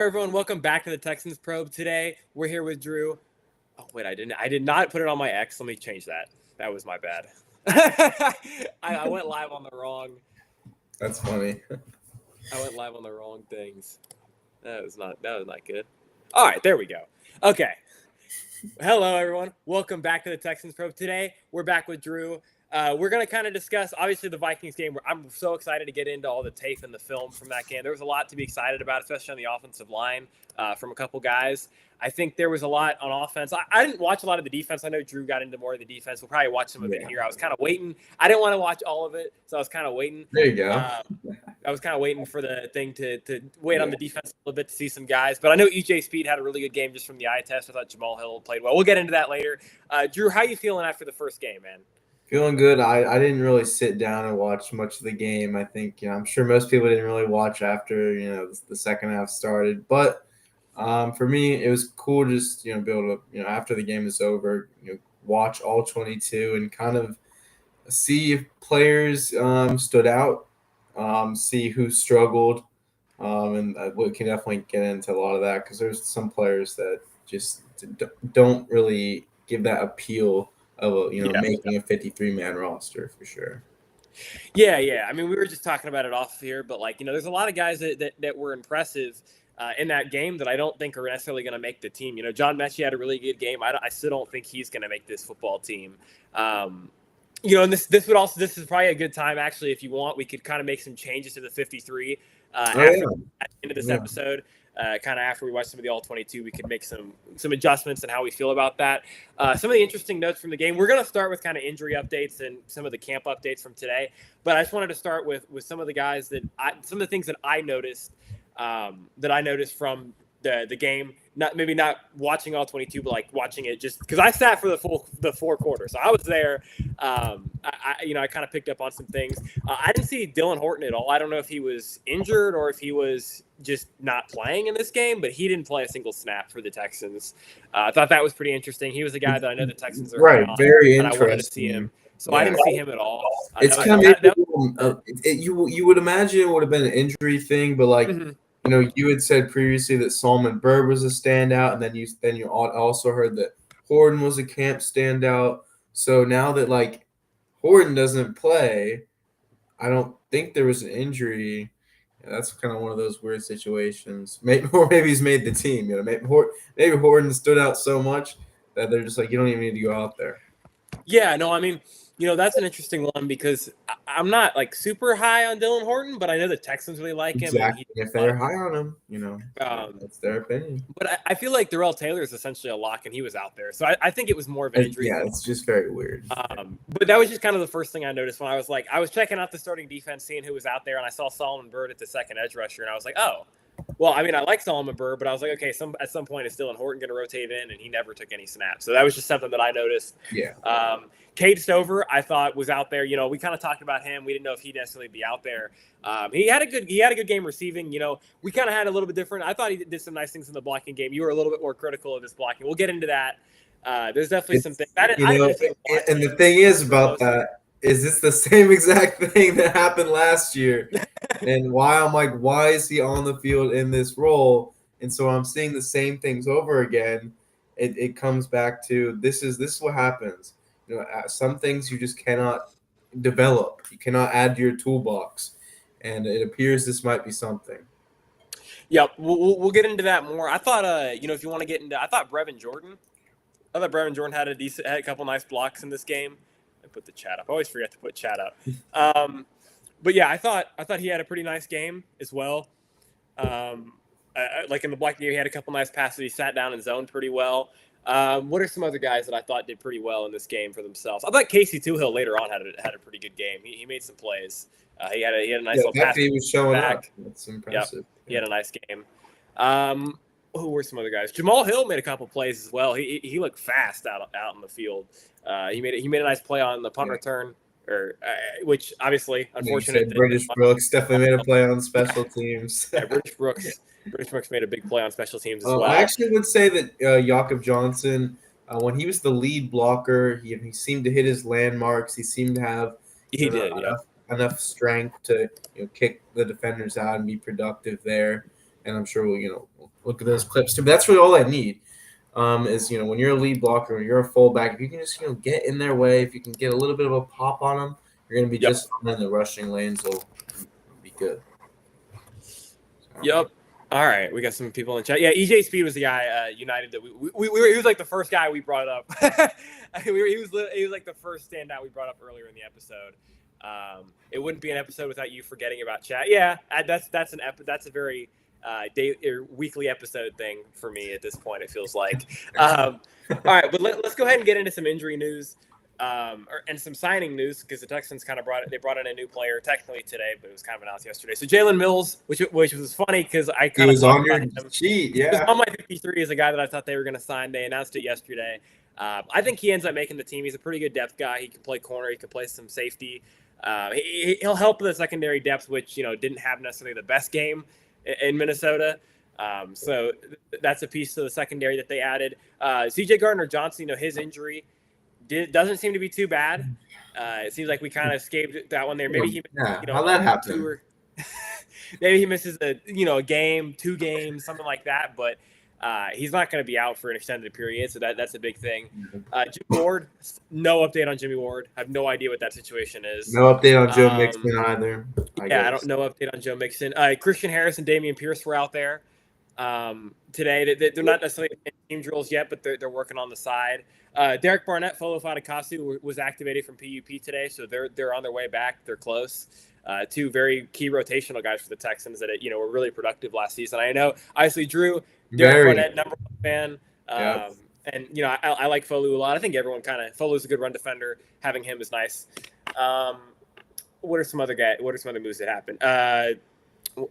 Everyone, welcome back to the Texans Probe. Today, we're here with Drew. Oh wait, I did not put it on my X. Let me change that. That was my bad. I went live on the wrong. That's funny. I went live on the wrong things. That was not good. All right, there we go. Okay. Hello, everyone. Welcome back to the Texans Probe. Today, we're back with Drew. We're going to kind of discuss, obviously, the Vikings game. I'm so excited to get into all the tape and the film from that game. There was a lot to be excited about, especially on the offensive line from a couple guys. I think there was a lot on offense. I didn't watch a lot of the defense. I know Drew got into more of the defense. We'll probably watch some of it here. I was kind of waiting. I didn't want to watch all of it, so I was kind of waiting. There you go. I was kind of waiting for the thing to wait on the defense a little bit to see some guys. But I know EJ Speed had a really good game just from the eye test. I thought Jamal Hill played well. We'll get into that later. Drew, how you feeling after the first game, man? Feeling good. I didn't really sit down and watch much of the game. I think, I'm sure most people didn't really watch after, the second half started. But for me, it was cool to just, be able to, after the game is over, watch all 22 and kind of see if players stood out, see who struggled. And we can definitely get into a lot of that because there's some players that just don't really give that appeal of making a 53-man roster for sure. Yeah. I mean, we were just talking about it off here, but there's a lot of guys that were impressive in that game that I don't think are necessarily going to make the team. John Mechie had a really good game. I still don't think he's going to make this football team. And this is probably a good time actually. If you want, we could kind of make some changes to the 53 at the end of this episode. Kind of after we watch some of the all-22, we could make some adjustments in how we feel about that. Some of the interesting notes from the game. We're going to start with kind of injury updates and some of the camp updates from today. But I just wanted to start with some of the guys some of the things that I noticed from the game. Not watching all 22, but watching it just because I sat for the four quarters. So I was there. I kind of picked up on some things. I didn't see Dylan Horton at all. I don't know if he was injured or if he was just not playing in this game, but he didn't play a single snap for the Texans. I thought that was pretty interesting. He was a guy that I know the Texans are right. Very interesting. And I wanted to see him. So I didn't see him at all. It's kind of you would imagine it would have been an injury thing, but Mm-hmm. You had said previously that Solomon Byrd was a standout, and then you also heard that Horton was a camp standout. So now that Horton doesn't play, I don't think there was an injury. That's kind of one of those weird situations. Maybe he's made the team. Maybe Horton stood out so much that they're just you don't even need to go out there. Yeah, no, I mean, that's an interesting one because I'm not super high on Dylan Horton, but I know the Texans really like him. Exactly. If they're high on him, that's their opinion. But I feel like Darrell Taylor is essentially a lock, and he was out there. So I think it was more of an injury. Yeah, it's just very weird. But that was just kind of the first thing I noticed when I was checking out the starting defense, seeing who was out there, and I saw Solomon Byrd at the second edge rusher, and I was like, oh. Well, I mean, I like Solomon Byrd, but I was like, okay, at some point is Dylan Horton going to rotate in, and he never took any snaps. So that was just something that I noticed. Yeah. Cade Stover, I thought was out there. We kind of talked about him. We didn't know if he'd necessarily be out there. He had a good game receiving. We kind of had a little bit different. I thought he did some nice things in the blocking game. You were a little bit more critical of his blocking. We'll get into that. There's definitely some things. And the thing is about that is it's the same exact thing that happened last year. And why is he on the field in this role? And so I'm seeing the same things over again. It comes back to this is what happens. Some things you just cannot develop. You cannot add to your toolbox. And it appears this might be something. Yep, we'll get into that more. I thought, if you want to get into, I thought Brevin Jordan had a couple nice blocks in this game. I put the chat up. I always forget to put chat up. But yeah, I thought he had a pretty nice game as well. In the blocking game, he had a couple nice passes. He sat down and zoned pretty well. What are some other guys that I thought did pretty well in this game for themselves? I thought Casey Toohill later on had a pretty good game. He made some plays. He had a nice little pass. He was showing up. That's impressive. Yep. He had a nice game. Who were some other guys? Jamal Hill made a couple plays as well. He looked fast out in the field. He made a nice play on the punt return, which obviously unfortunate. British Brooks definitely made a play on special teams. Yeah, British Brooks made a big play on special teams as well. I actually would say that Jakob Johnson, when he was the lead blocker, he seemed to hit his landmarks. He seemed to have enough strength to kick the defenders out and be productive there. And I'm sure we'll look at those clips too. But that's really all I need. Is when you're a lead blocker, when you're a fullback, if you can just get in their way, if you can get a little bit of a pop on them, you're going to be Yep. just fine. The rushing lanes will be good. So. Yep. All right, we got some people in chat. Yeah, EJ Speed was the guy United that he was like the first guy we brought up. he was like the first standout we brought up earlier in the episode. It wouldn't be an episode without you forgetting about chat. Yeah, that's a very weekly episode thing for me at this point. It feels like. All right, but let's go ahead and get into some injury news. And some signing news because the Texans kind of brought in a new player technically today, but it was kind of announced yesterday. So Jalen Mills, which was funny because I kind of was on your sheet, yeah. He was on my 53 as a guy that I thought they were going to sign. They announced it yesterday. I think he ends up making the team. He's a pretty good depth guy. He can play corner. He can play some safety. He'll help with the secondary depth, which didn't have necessarily the best game in Minnesota. So that's a piece to the secondary that they added. C.J. Gardner-Johnson, his injury doesn't seem to be too bad. It seems like we kind of escaped that one there. Maybe he, how that happened? Maybe he misses a game, 2 games, something like that. But he's not going to be out for an extended period, so that's a big thing. Jimmy Ward, no update on Jimmy Ward. I have no idea what that situation is. No update on Joe Mixon either. I don't know update on Joe Mixon. Christian Harris and Dameon Pierce were out there today. They're not necessarily in team drills yet, but they're working on the side. Derek Barnett, Folo Fadakasu was activated from PUP today, so they're on their way back. They're close. 2 very key rotational guys for the Texans that were really productive last season. I know, obviously, Drew, Derek Barnett, number 1 fan. And I like Folu a lot. I think everyone Folu's a good run defender. Having him is nice. What are some other moves that happened?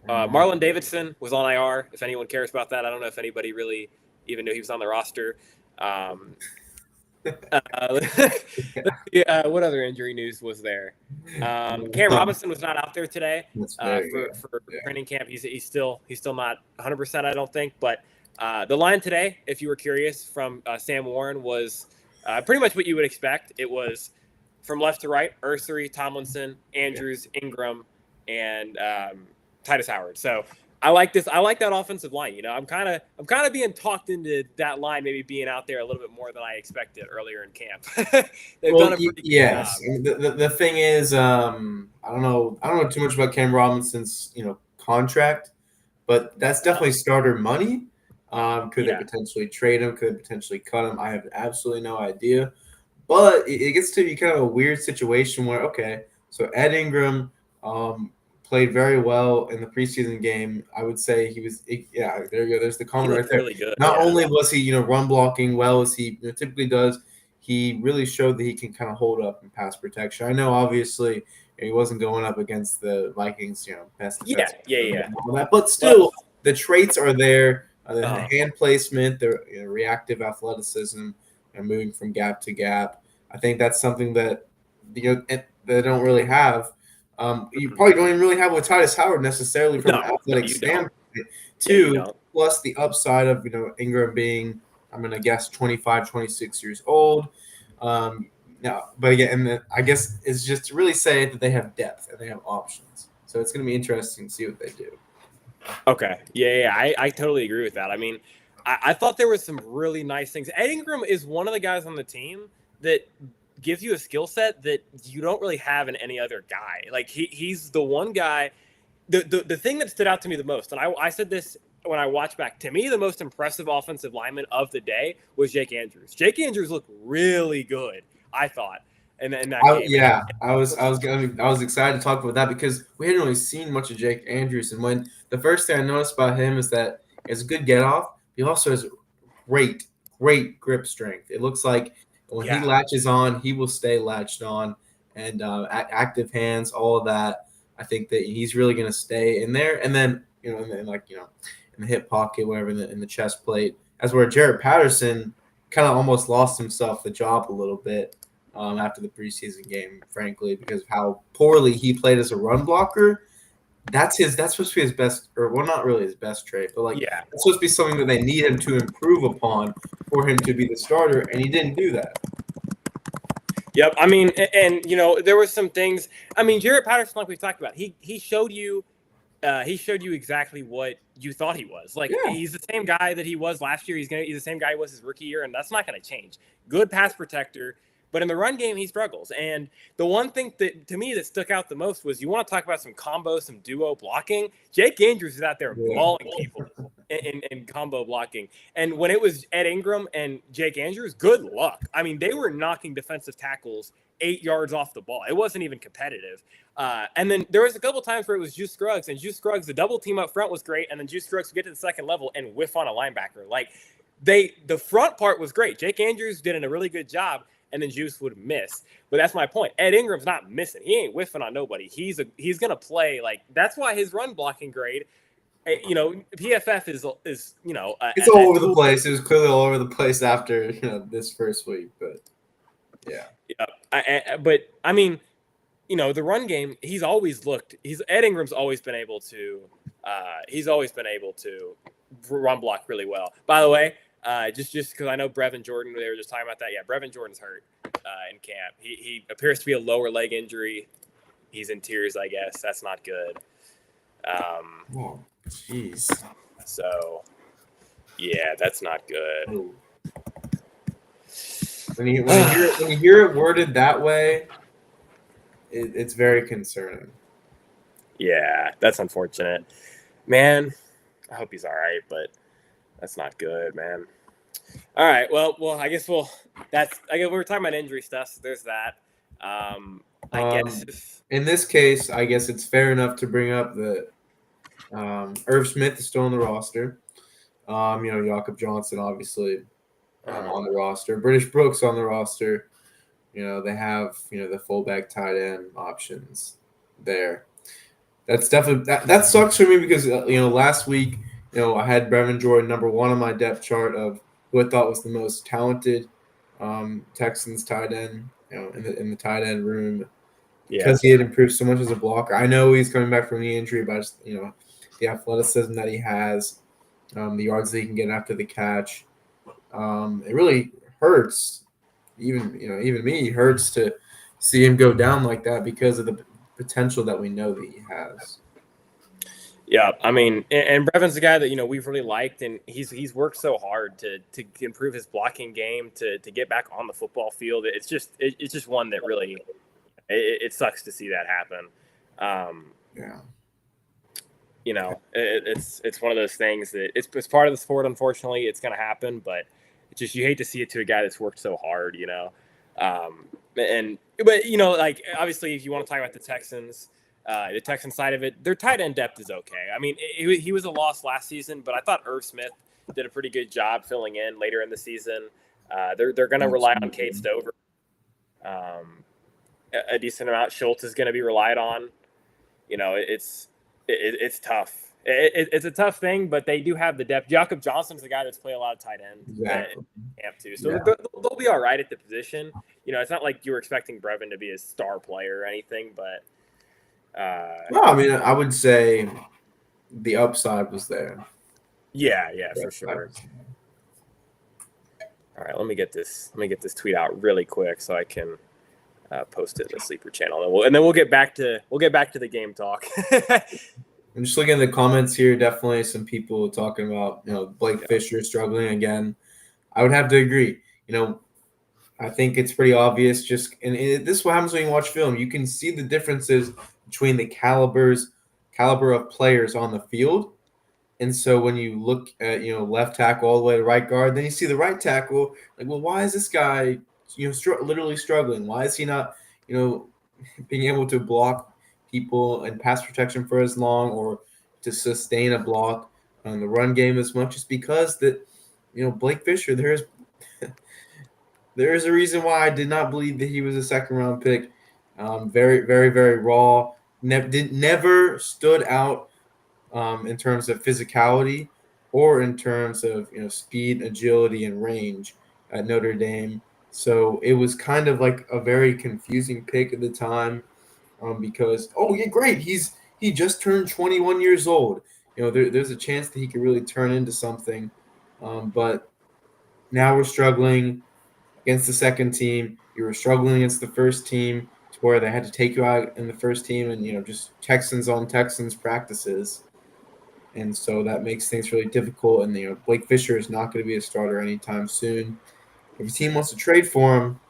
Marlon Davidson was on IR. If anyone cares about that, I don't know if anybody really even knew he was on the roster. What other injury news was there? Cam Robinson was not out there today for training camp. He's still not 100%, I don't think. But the line today, if you were curious, from Sam Warren was pretty much what you would expect. It was from left to right: Ursery, Tomlinson, Andrews, Ingram, and Titus Howard. So I like this. I like that offensive line. I'm kind of being talked into that line maybe being out there a little bit more than I expected earlier in camp. They've done a pretty good job. The thing is, I don't know too much about Cam Robinson's contract, but that's definitely starter money. Could they potentially trade him? Could they potentially cut him? I have absolutely no idea. But it gets to be kind of a weird situation where, okay, so Ed Ingram played very well in the preseason game. I would say he was, there you go. There's the comment right there. Really good. Not only was he, run blocking well as he typically does, he really showed that he can kind of hold up in pass protection. I know, obviously, he wasn't going up against the Vikings, best. All that, but still, the traits are there. The hand placement, the reactive athleticism, and moving from gap to gap. I think that's something that they don't really have. You probably don't even really have with Titus Howard necessarily from an athletic standpoint. Plus the upside of Ingram being, I'm going to guess, 25, 26 years old. But again, I guess it's just to really say that they have depth and they have options. So it's going to be interesting to see what they do. Okay. Yeah. I totally agree with that. I mean, I thought there was some really nice things. Ed Ingram is one of the guys on the team that gives you a skill set that you don't really have in any other guy. Like he's the one guy. The thing that stood out to me the most, and I said this when I watched back, to me the most impressive offensive lineman of the day was Jake Andrews. Jake Andrews looked really good, I thought. In that game. Yeah, I was excited to talk about that because we hadn't really seen much of Jake Andrews, and when the first thing I noticed about him is that it's a good get off. He also has great grip strength. It looks like when he latches on, he will stay latched on, and active hands, all of that. I think that he's really going to stay in there, and then in the hip pocket, whatever, in the chest plate. That's where Jarrett Patterson kind of almost lost himself the job a little bit after the preseason game, frankly, because of how poorly he played as a run blocker. That's supposed to be his best, or well, not really his best trait, but that's supposed to be something that they need him to improve upon for him to be the starter, and he didn't do that. Yep. I mean, and there were some things. I mean, Jarrett Patterson, like we talked about, he showed you exactly what you thought he was. Like, Yeah. he's the same guy that he was last year. He's the same guy he was his rookie year, and that's not going to change. Good pass protector, but in the run game, he struggles. And the one thing that to me that stuck out the most was, you want to talk about some combo, some duo blocking. Jake Andrews is out there mauling people in combo blocking. And when it was Ed Ingram and Jake Andrews, good luck. I mean, they were knocking defensive tackles 8 yards off the ball. It wasn't even competitive. And then there was a couple times where it was Juice Scruggs, and Juice Scruggs, the double team up front was great, and then Juice Scruggs would get to the second level and whiff on a linebacker. Like, the front part was great. Jake Andrews did a really good job, and then Juice would miss. But that's my point. Ed Ingram's not missing. He ain't whiffing on nobody. He's gonna play. Like, that's why his run blocking grade, PFF is it's all over the place. It was clearly all over the place after this first week, but yeah. But I mean, the run game, Ed Ingram's always been able to run block really well. By the way, just because I know Brevin Jordan, they were just talking about that. Yeah, Brevin Jordan's hurt in camp. He appears to be a lower leg injury. He's in tears, I guess. That's not good. Oh, jeez. So, yeah, that's not good. Oh. When you hear it worded that way, it's very concerning. Yeah, that's unfortunate, man. I hope he's all right, but that's not good, man. All right, well, I guess we were talking about injury stuff, so there's that. I guess in this case, I guess it's fair enough to bring up that Irv Smith is still on the roster. Jakob Johnson obviously on the roster. British Brooks on the roster. They have the fullback tight end options there. That's definitely that sucks for me because last week I had Brevin Jordan number 1 on my depth chart of who I thought was the most talented Texans tight end in the tight end room because he had improved so much as a blocker. I know he's coming back from the injury, but just, the athleticism that he has, the yards that he can get after the catch, it really hurts. Even me hurts to see him go down like that because of the potential that we know that he has. Yeah, I mean, and Brevin's a guy that we've really liked, and he's worked so hard to improve his blocking game, to get back on the football field. It's just one that really it sucks to see that happen. It's one of those things that it's part of the sport. Unfortunately, it's going to happen, but it's just, you hate to see it to a guy that's worked so hard. Like, obviously, if you want to talk about the Texans. The Texan side of it, their tight end depth is okay. I mean, he was a loss last season, but I thought Irv Smith did a pretty good job filling in later in the season. They're going to rely on Cade Stover a decent amount. Schultz is going to be relied on. It's tough. It's a tough thing, but they do have the depth. Jakob Johnson's the guy that's played a lot of tight end camp too, so they'll be all right at the position. It's not like you were expecting Brevin to be a star player or anything, but. No, I mean, I would say the upside was there. Yeah, for sure. All right, let me get this tweet out really quick so I can post it in the sleeper channel, and then we'll get back to the game talk. I'm just looking at the comments here. Definitely some people talking about Blake Fisher struggling again. I would have to agree. I think it's pretty obvious. And this is what happens when you watch film. You can see the differences between the caliber of players on the field. And so when you look at left tackle all the way to right guard, then you see the right tackle. Like, well, why is this guy literally struggling? Why is he not being able to block people and pass protection for as long, or to sustain a block on the run game as much? It's because that Blake Fisher, there is a reason why I did not believe that he was a second round pick. Very, very, very raw. Never stood out in terms of physicality or in terms of speed, agility, and range at Notre Dame. So it was kind of like a very confusing pick at the time because great, he just turned 21 years old. There's a chance that he could really turn into something, but now we're struggling against the second team. You were struggling against the first team, to where they had to take you out in the first team, and just Texans on Texans practices. and so that makes things really difficult. And Blake Fisher is not going to be a starter anytime soon. If a team wants to trade for him,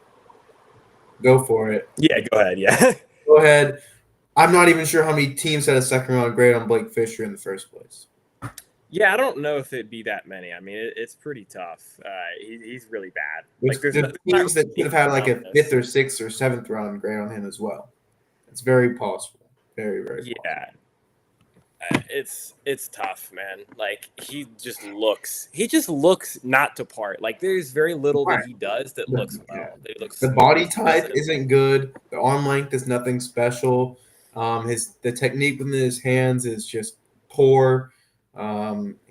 go for it. Yeah, go ahead. Yeah. Go ahead. I'm not even sure how many teams had a second round grade on Blake Fisher in the first place. Yeah, I don't know if it'd be that many. I mean, it's pretty tough. He's really bad. Like, There's there's not teams that really could have had like around a this. fifth or sixth or seventh round grade on him as well. It's very possible. Very, very possible. Yeah, it's tough, man. Like he just looks not to part. Like there's very little that Right. he does that The, looks yeah. well. That looks The smooth. body He type doesn't. isn't good. The arm length is nothing special. The technique within his hands is just poor.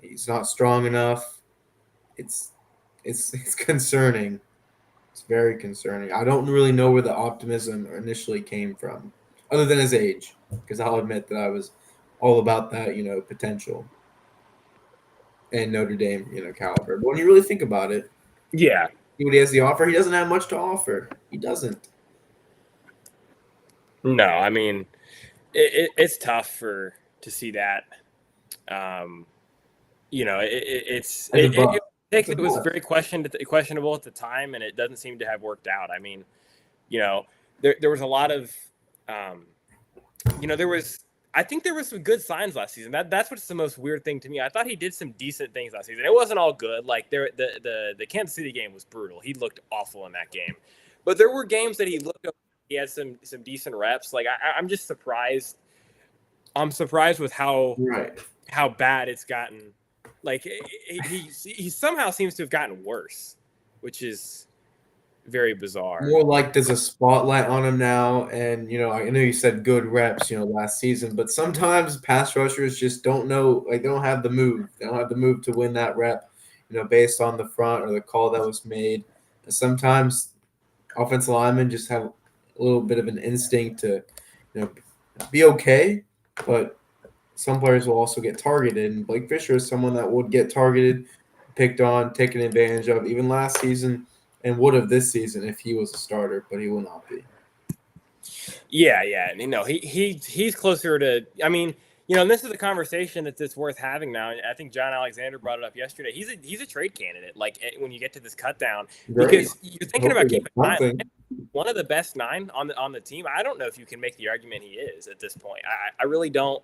He's not strong enough. It's it's concerning. It's very concerning. I don't really know where the optimism initially came from, other than his age, because I'll admit that I was all about that, potential and Notre Dame, caliber. But when you really think about it, Yeah. see what he has to offer. He doesn't have much to offer. He doesn't. No, I mean, it's tough to see that. Um, It's a bust. It's a it was bust. very questionable at the time, and it doesn't seem to have worked out. I mean, there was a lot of, um, there was. I think there were some good signs last season. That's what's the most weird thing to me. I thought he did some decent things last season. It wasn't all good. Like the Kansas City game was brutal. He looked awful in that game, but there were games that he looked. He had some decent reps. Like I'm just surprised. I'm surprised with Right. how bad it's gotten. Like he somehow seems to have gotten worse, which is very bizarre. More like there's a spotlight on him now, and I know you said good reps, last season, but sometimes pass rushers just don't know, like they don't have the move. They don't have the move to win that rep, based on the front or the call that was made. And sometimes offensive linemen just have a little bit of an instinct to, you know, be okay, but some players will also get targeted. And Blake Fisher is someone that would get targeted, picked on, taken advantage of, even last season, and would have this season if he was a starter, but he will not be. Yeah, yeah. He's closer to. I mean, and this is a conversation that's worth having now. I think John Alexander brought it up yesterday. He's a trade candidate. Like when you get to this cut down, Great. because you're thinking about Hopefully keeping that's something. one of the best 9 on the team. I don't know if you can make the argument he is at this point. I really don't.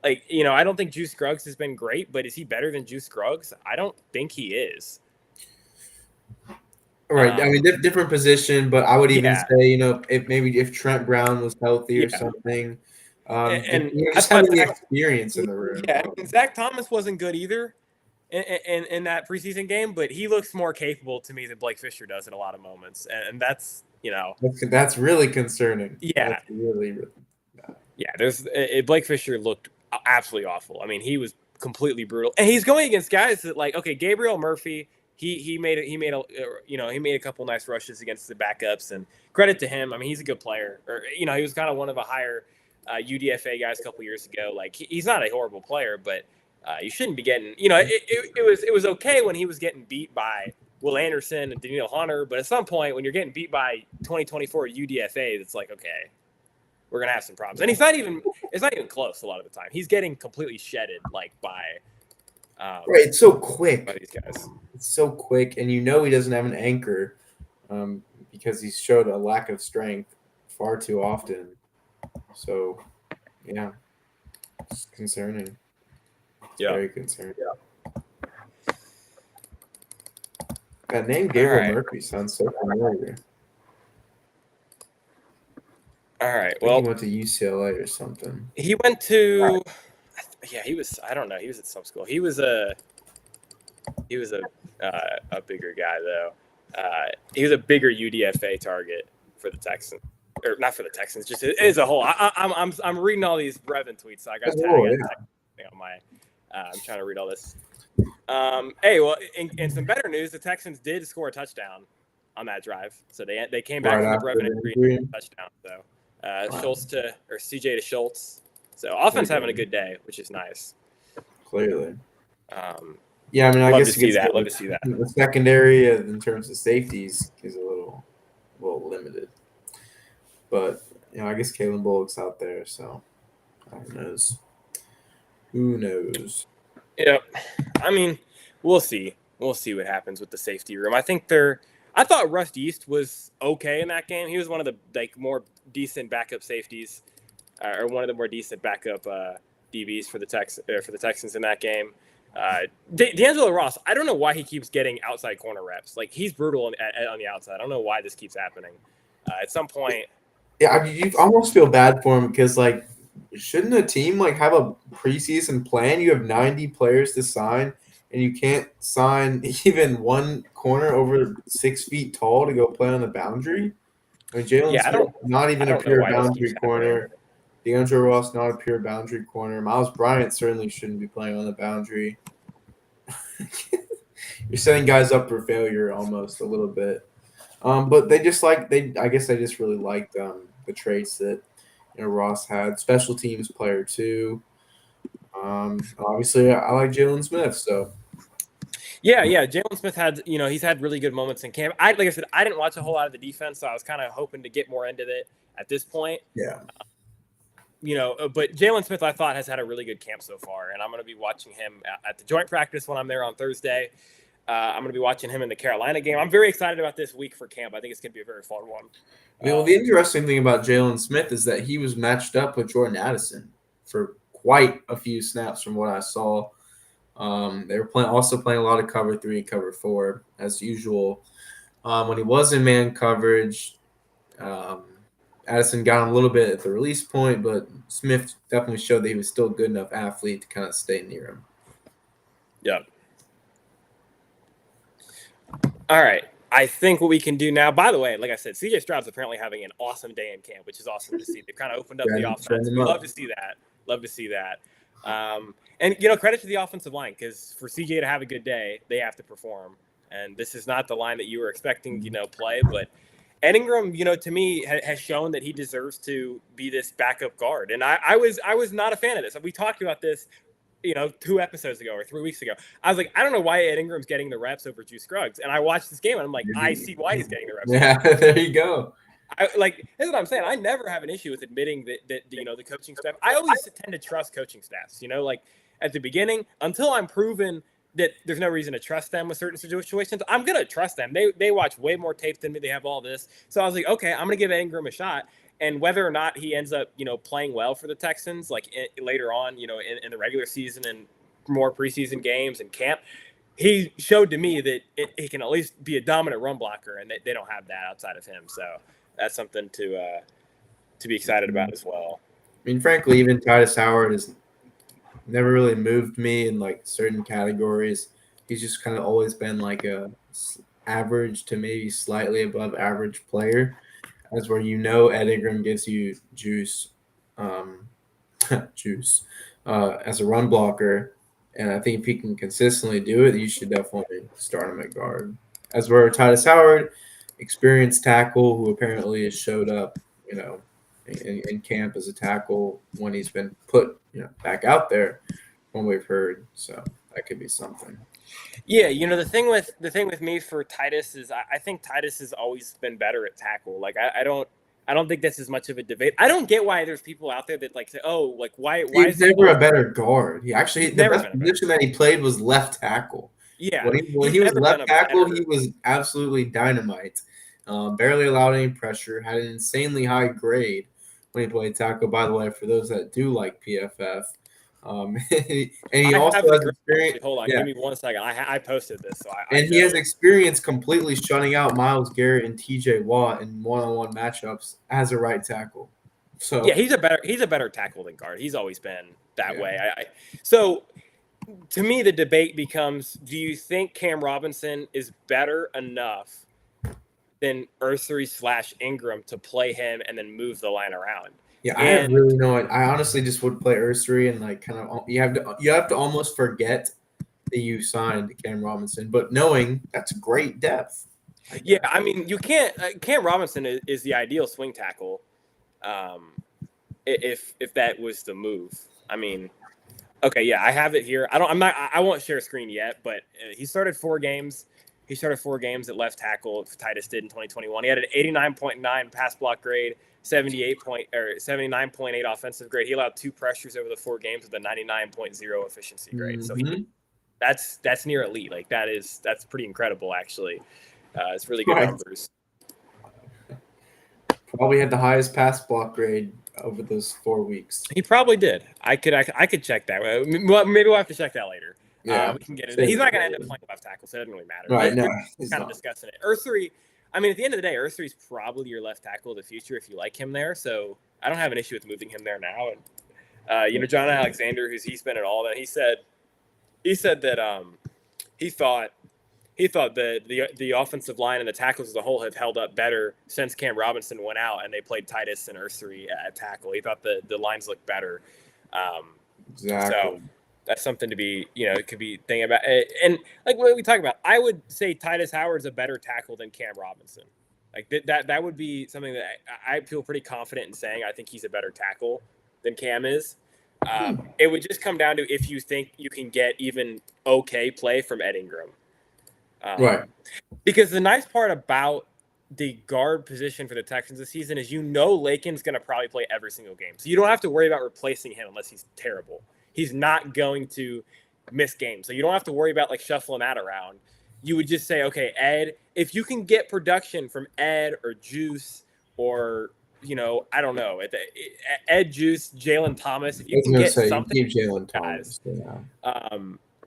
Like, I don't think Juice Scruggs has been great, but is he better than Juice Scruggs? I don't think he is. Right. I mean, different position, but I would even Yeah, say, if Trent Brown was healthy or yeah. something, And I just thought having the experience in the room. yeah, and Zach Thomas wasn't good either in that preseason game, but he looks more capable to me than Blake Fisher does in a lot of moments, and that's That's really concerning. yeah, That's really, really bad. yeah. Blake Fisher looked absolutely awful. I mean, he was completely brutal, and he's going against guys that Gabriel Murphy. He made a couple nice rushes against the backups, and credit to him. I mean, he's a good player. Or he was kind of one of the higher UDFA guys a couple years ago. Like he's not a horrible player, but you shouldn't be getting. It was okay when he was getting beat by Will Anderson and Daniel Hunter, but at some point when you're getting beat by 2024 UDFA, it's like, okay, we're gonna have some problems. And it's not even close a lot of the time. He's getting completely shedded by Right. It's so by quick. these guys. It's so quick, and he doesn't have an anchor because he's showed a lack of strength far too often. So, yeah, it's concerning. It's Yeah. very concerning. That name Gabriel Murphy sounds so familiar. All right. I think Well, he went to UCLA or something. he went to. Yeah, he was. I don't know. He was at some school. He was a bigger guy though. He was a bigger UDFA target for the Texans, or not for the Texans, just as a whole. I'm reading all these Brevin tweets, so I got on my. I'm trying to read all this. Hey, well, in some better news, the Texans did score a touchdown on that drive, so they came back from the Brevin injury and touchdown. So Schultz or CJ to Schultz. So offense having a good day, which is nice. Clearly. Yeah, I mean, I love guess to see that. Love to see that. The secondary in terms of safeties is a little limited, but I guess Kalen Bullock's out there, so who knows. Who knows? Yep. I mean, we'll see. We'll see what happens with the safety room. I thought Rust East was okay in that game. He was one of the more decent backup safeties, or one of the more decent backup DBs for the Texans in that game. D'Angelo Ross, I don't know why he keeps getting outside corner reps. Like, he's brutal on the outside. I don't know why this keeps happening. At some point, Yeah, you almost feel bad for him because like, shouldn't a team like have a preseason plan? You have 90 players to sign, and you can't sign even one corner over 6 feet tall to go play on the boundary. I mean, Jalen yeah, Smith, not I even a don't know pure why this keeps boundary happening. corner. D'Angelo Ross, not a pure boundary corner. Miles Bryant certainly shouldn't be playing on the boundary. You're setting guys up for failure almost a little bit. But they just like they. I guess they just really liked the traits that Ross had. Special teams player too. Obviously, I like Jalen Smith. So Yeah, yeah. Jalen Smith he's had really good moments in camp. Like I said, I didn't watch a whole lot of the defense, so I was kind of hoping to get more into it at this point. yeah, But Jalen Smith, I thought, has had a really good camp so far, and I'm going to be watching him at the joint practice when I'm there on Thursday. I'm going to be watching him in the Carolina game. I'm very excited about this week for camp. I think it's going to be a very fun one. well, the interesting thing about Jalen Smith is that he was matched up with Jordan Addison for quite a few snaps from what I saw. They were also playing a lot of cover 3, cover 4 as usual. When he was in man coverage, Addison got him a little bit at the release point, but Smith definitely showed that he was still a good enough athlete to kind of stay near him. Yeah. All right. I think what we can do now, by the way, like I said, CJ Stroud's apparently having an awesome day in camp, which is awesome to see. They've kind of opened up the offense. We love to see that. Love to see that. And, credit to the offensive line, because for CJ to have a good day, they have to perform. And this is not the line that you were expecting, play. But Ed Ingram, to me, has shown that he deserves to be this backup guard. And I was not a fan of this. We talked about this 2 episodes ago or 3 weeks ago. I was like, I don't know why Ed Ingram's getting the reps over Juice Scruggs. And I watched this game and I'm like, I see why he's getting the reps. Yeah, there you go. That's what I'm saying. I never have an issue with admitting that the coaching staff. I always tend to trust coaching staffs. At the beginning, until I'm proven that there's no reason to trust them with certain situations, I'm gonna trust them. They watch way more tape than me. They have all this. So I was like, okay, I'm gonna give Ed Ingram a shot. And whether or not he ends up, playing well for the Texans, later on, in the regular season and more preseason games and camp, he showed to me that he can at least be a dominant run blocker, and they don't have that outside of him. So that's something to be excited about as well. I mean, frankly, even Titus Howard has never really moved me in certain categories. He's just kind of always been like a average to maybe slightly above average player. That's where Ed Ingram gives you juice, juice as a run blocker, and I think if he can consistently do it, you should definitely start him at guard. As where Titus Howard, experienced tackle who apparently has showed up, in camp as a tackle when he's been put, back out there, when we've heard. So that could be something. Yeah, the thing with me for Titus is I think Titus has always been better at tackle. I don't think this is much of a debate. I don't get why there's people out there that say, oh, why He's is never a better guard. He actually He's the best position that he played was left tackle. Yeah, when he was left tackle, he was absolutely dynamite. Barely allowed any pressure. Had an insanely high grade when he played tackle. By the way, for those that do like PFF. And he also has experience. Hold on, give me 1 second. I posted this, so he has experience completely shutting out Myles Garrett and T.J. Watt in one-on-one matchups as a right tackle. So yeah, he's a better tackle than guard. He's always been that way. So to me, the debate becomes: do you think Cam Robinson is better enough than Ursary/Ingram to play him and then move the line around? Yeah, I have really no idea. I honestly just would play Ursary and kind of you have to almost forget that you signed Cam Robinson, but knowing that's great depth. Yeah, I mean, you can't. Cam Robinson is the ideal swing tackle. If that was the move, I mean, okay, yeah, I have it here. I won't share a screen yet, but he started 4 games. He started 4 games at left tackle. Titus did in 2021. He had an 89.9 pass block grade, 79.8 offensive grade. He allowed 2 pressures over the 4 games with a 99.0 efficiency grade. So that's near elite. Like that's pretty incredible actually. It's really good numbers. Probably had the highest pass block grade over those 4 weeks. He probably did. I could check that. Maybe we'll have to check that later. Yeah, we can get it. He's not going to end up playing left tackle, so it doesn't really matter. Right, no, we're kind of discussing it. Earthry, I mean, at the end of the day, Earthry's probably your left tackle of the future if you like him there. So I don't have an issue with moving him there now. And John Alexander, he spent it all that he said that he thought that the offensive line and the tackles as a whole have held up better since Cam Robinson went out and they played Titus and Earthry at tackle. He thought the lines looked better. Exactly. So that's something to be, it could be thinking about. And like what we talk about, I would say Titus Howard's a better tackle than Cam Robinson. Like that would be something that I feel pretty confident in saying. I think he's a better tackle than Cam is. It would just come down to if you think you can get even okay play from Ed Ingram. Right. Because the nice part about the guard position for the Texans this season is Lakin's going to probably play every single game. So you don't have to worry about replacing him unless he's terrible. He's not going to miss games. So you don't have to worry about like shuffling that around. You would just say, okay, Ed, if you can get production from Ed or Juice or, I don't know, Ed Juice, Jalen Thomas, if you can get something, you keep Jalen Thomas,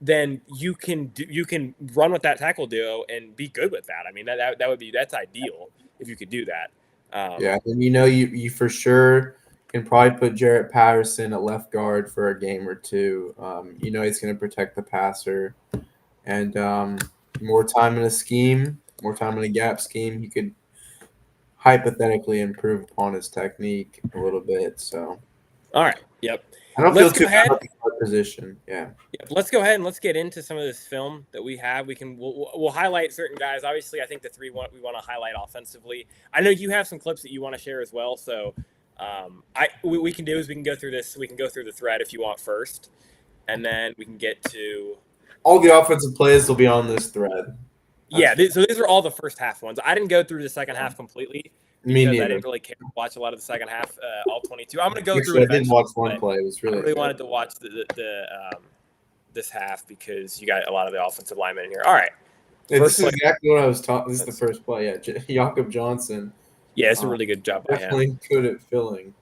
then you can run with that tackle duo and be good with that. I mean, that's ideal if you could do that. And you for sure can probably put Jarrett Patterson at left guard for a game or two. He's going to protect the passer, and more time in a scheme, more time in a gap scheme, he could hypothetically improve upon his technique a little bit. So, all right, yep. I don't feel too bad about the guard position. Yeah. Let's go ahead and let's get into some of this film that we have. We'll highlight certain guys. Obviously, I think the 3 we want to highlight offensively. I know you have some clips that you want to share as well. So, we can do is we can go through this. We can go through the thread if you want first, and then we can get to all the offensive plays will be on this thread. So these are all the first half ones. I didn't go through the second half completely. Me neither. I didn't really care to watch a lot of the second half, all 22. I'm going to go through it. I did watch one play. It was really. I really wanted to watch this half because you got a lot of the offensive linemen in here. All right. This is exactly what I was talking. This is the first play. Yeah, Jakob Johnson. Yeah, it's a really good job by him. Definitely good at filling.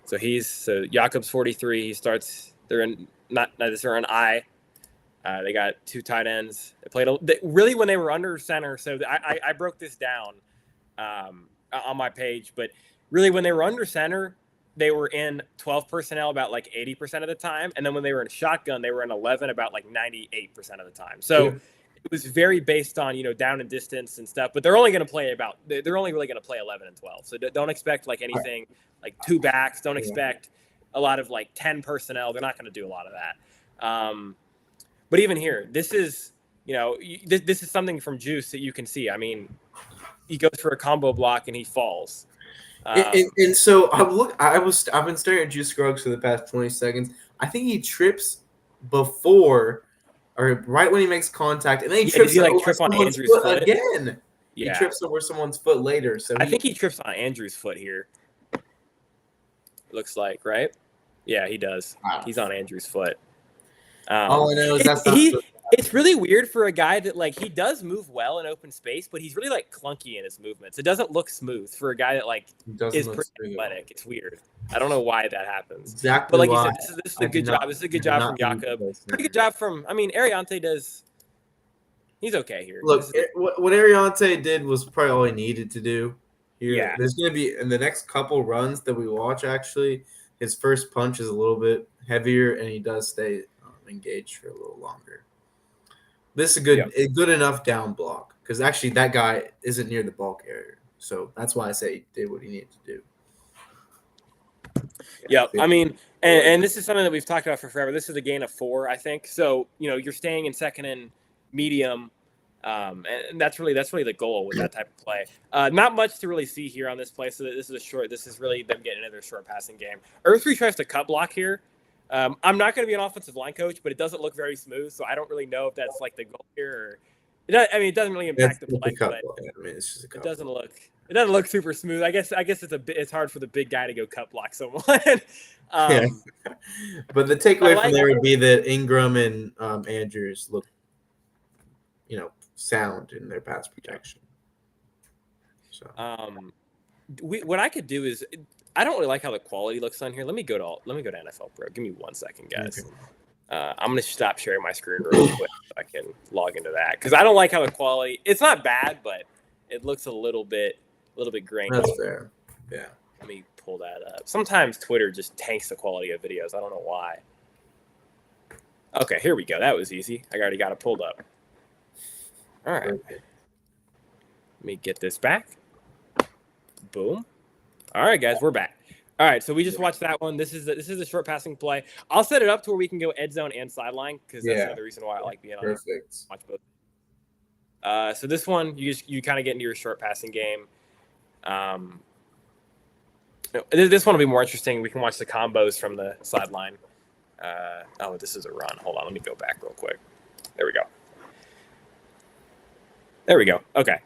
So Jakob's 43. He starts. They're in they're an I. They got 2 tight ends. They played really when they were under center. So I broke this down on my page, but really when they were under center, they were in 12 personnel about like 80% of the time, and then when they were in shotgun, they were in 11 about like 98% of the time. So it was very based on down and distance and stuff. But they're only going to play they're only really going to play 11 and 12. So don't expect like anything like 2 backs. Don't expect a lot of like 10 personnel. They're not going to do a lot of that. But even here, this is, this is something from Juice that you can see. I mean, he goes for a combo block and he falls. And so I've been staring at Juice Scruggs for the past 20 seconds. I think he trips before or right when he makes contact, and then he trips on Andrew's foot again. Yeah. He trips over someone's foot later. So I think he trips on Andrew's foot here. It looks like, right? Yeah, he does. Wow. He's on Andrew's foot. All I know is it's really weird for a guy that like he does move well in open space, but he's really like clunky in his movements. It doesn't look smooth for a guy that like is pretty athletic. It's weird. I don't know why that happens. Exactly. But like you said, this is a good job. This is a good job from Jakob. Pretty good job from. I mean, Ariante does. He's okay here. Look, what Ariante did was probably all he needed to do. Here. Yeah. There's going to be in the next couple runs that we watch. Actually, his first punch is a little bit heavier, and he does stay engaged for a little longer. This is a good enough down block because actually that guy isn't near the ball carrier, so that's why I say he did what he needed to do. Yeah, I mean, and this is something that we've talked about for forever. This is a gain of 4, I think. So you're staying in second and medium, and that's really the goal with that type of play. Not much to really see here on this play. So this is really them getting into their short passing game. Earthry tries to cut block here. I'm not going to be an offensive line coach, but it doesn't look very smooth, so I don't really know if that's like the goal here. Or it doesn't really impact the play, but I mean, it's just a it couple. doesn't look super smooth. I guess it's hard for the big guy to go cut block someone. Yeah. But the takeaway from there would be that Ingram and Andrews look, sound in their pass protection. So what I could do is, I don't really like how the quality looks on here. Let me go to NFL Pro. Give me 1 second, guys. Okay. I'm gonna stop sharing my screen real quick so I can log into that, because I don't like how the quality. It's not bad, but it looks a little bit grainy. That's fair. Yeah. Let me pull that up. Sometimes Twitter just tanks the quality of videos. I don't know why. Okay, here we go. That was easy. I already got it pulled up. All right. Perfect. Let me get this back. Boom. All right, guys, we're back. All right, so we just watched that one. This is a short passing play. I'll set it up to where we can go end zone and sideline, because that's another reason why I like being on. Perfect. Watch both. So this one, you kind of get into your short passing game. This one will be more interesting. We can watch the combos from the sideline. This is a run. Hold on, let me go back real quick. There we go. Okay.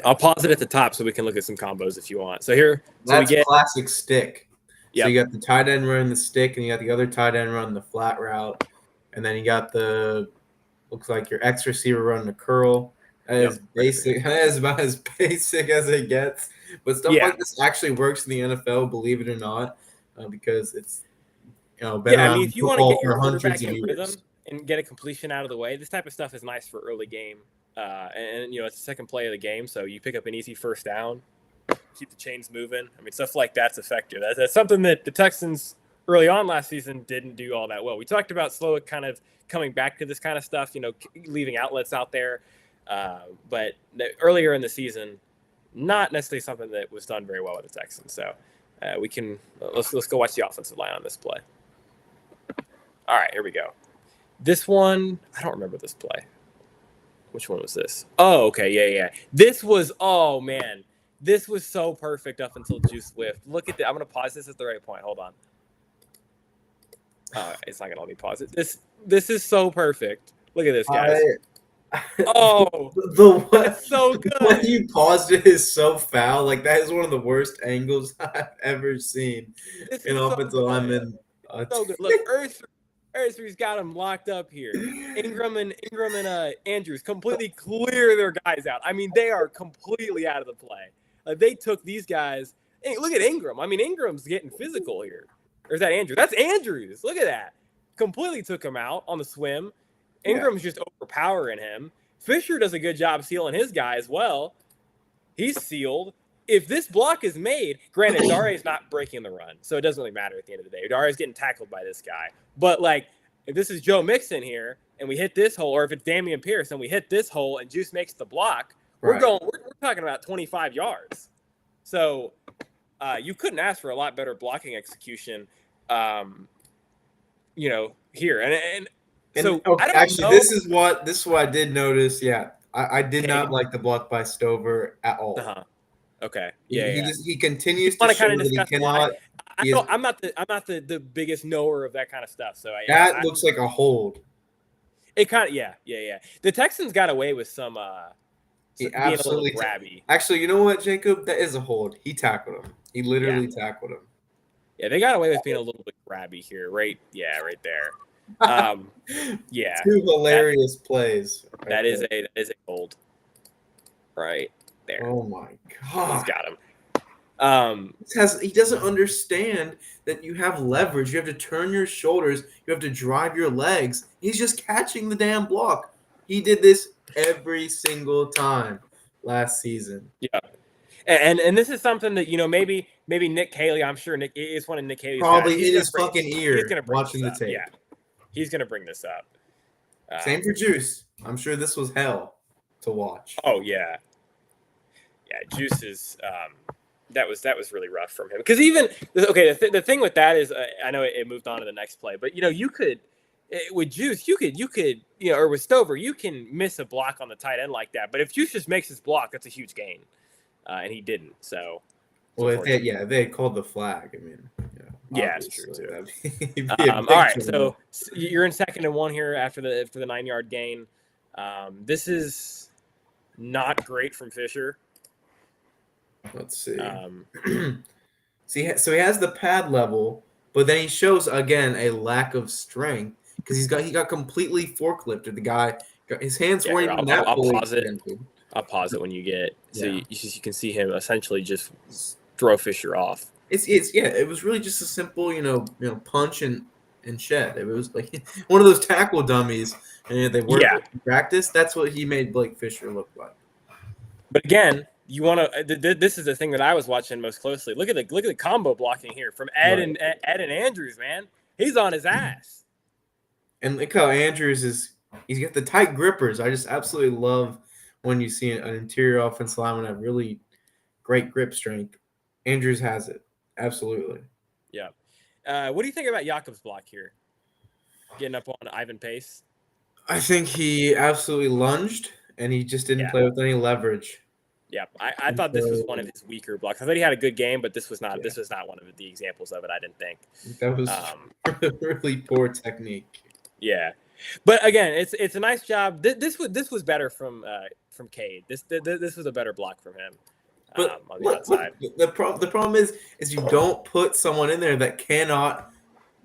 I'll pause it at the top so we can look at some combos if you want. So here, that's classic stick. Yep. So you got the tight end running the stick, and you got the other tight end running the flat route, and then you got looks like your X receiver running the curl. As basic, as about as basic as it gets. But stuff like this actually works in the NFL, believe it or not, because it's been around if you want to get your quarterback in rhythm and get a completion out of the way, this type of stuff is nice for early game. And it's the second play of the game, so you pick up an easy first down, keep the chains moving. I mean, stuff like that's effective. That's something that the Texans early on last season didn't do all that well. We talked about Slowick kind of coming back to this kind of stuff, leaving outlets out there. But earlier in the season, not necessarily something that was done very well with the Texans. So let's go watch the offensive line on this play. All right, here we go. This one, I don't remember this play. Which one was this? Oh, okay, yeah. This was so perfect up until Juice Swift. Look at that. I'm gonna pause this at the right point. Hold on. It's not gonna let me pause it. This is so perfect. Look at this, guys. That's so good. When you paused it is so foul. Like, that is one of the worst angles I've ever seen in offensive lineman. So good. Look, Earth's got him locked up here. Ingram and Andrews completely clear their guys out. I mean, they are completely out of the play. They took these guys. Hey, look at Ingram. I mean, Ingram's getting physical here. Or is that Andrews? That's Andrews. Look at that. Completely took him out on the swim. Ingram's just overpowering him. Fisher does a good job sealing his guy as well. He's sealed. If this block is made, granted, Dare's not breaking the run, so it doesn't really matter at the end of the day. Dare's getting tackled by this guy. But, if this is Joe Mixon here, and we hit this hole, or if it's Damian Pierce, and we hit this hole, and Juice makes the block, we're talking about 25 yards. So, you couldn't ask for a lot better blocking execution, here. And so, I don't actually, know. this is what I did notice. Yeah, I did not like the block by Stover at all. Okay. He continues to show that he cannot. I'm not the biggest knower of that kind of stuff. So that looks like a hold. It kind of yeah. The Texans got away with some he being a little absolutely grabby. Actually, you know what, Jacob? That is a hold. He tackled him. He literally tackled him. Yeah, they got away with being a little bit grabby here. Right there. Two hilarious plays. That is a hold. Right there. Oh my God. He's got him. He doesn't understand that you have leverage. You have to turn your shoulders. You have to drive your legs. He's just catching the damn block. He did this every single time last season. Yeah. And this is something that, maybe Nick Haley, I'm sure Nick is one of Nick Haley's probably guys. in his fucking ear watching the tape. Yeah. He's going to bring this up. Same for Juice. I'm sure this was hell to watch. Oh, yeah. Yeah, Juice is that was really rough from him. Because even the thing with that is I know it moved on to the next play, but you could with Juice you could or with Stover you can miss a block on the tight end like that. But if Juice just makes his block, that's a huge gain, and he didn't. So Well, if they had called the flag, I mean, yeah, it's true obviously too. that'd be a All big right, trouble. so you're in 2nd and 1 here after the 9-yard gain. This is not great from Fisher. Let's see. Um, So he has the pad level, but then he shows again a lack of strength because he got completely forklifted. The guy, his hands yeah, weren't here, even that I'll fully pause it. extended. I'll pause it when you get so Yeah. you can see him essentially just throw Fisher off. It was really just a simple punch and shed. It was like one of those tackle dummies, and they work Yeah, in practice. That's what he made Blake Fisher look like. but again, you want to. This is the thing that I was watching most closely. Look at the combo blocking here from Ed Right. and Andrews. Man, he's on his ass. And look how Andrews he's got the tight grippers. I just absolutely love when you see an interior offensive lineman have really great grip strength. Andrews has it. Absolutely. Yeah. What do you think about Jakob's block here? Getting up on Ivan Pace. I think he absolutely lunged and he just didn't play with any leverage. Yeah, I thought this was one of his weaker blocks. I thought he had a good game, but this was not. Yeah. This was not one of the examples of it. I didn't think. That was really poor technique. Yeah, but again, it's a nice job. This was better from Cade. This was a better block from him. But on the outside. The problem is you don't put someone in there that cannot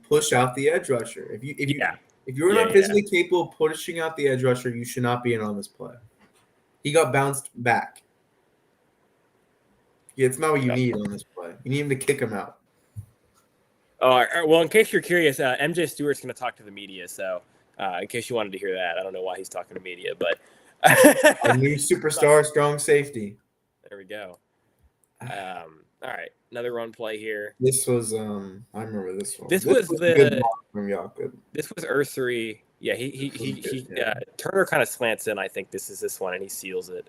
push out the edge rusher. If you're not physically capable of pushing out the edge rusher, you should not be in on this play. He got bounced back. Yeah, it's not what you need on this play. You need him to kick him out. Well, in case you're curious, MJ Stewart's going to talk to the media. So, in case you wanted to hear that, I don't know why he's talking to media, but our new superstar, strong safety. There we go. All right, another run play here. This was I remember this one. This was a good block from Jakob. This was Ursary. Yeah, Turner kind of slants in. I think this is this one, and he seals it.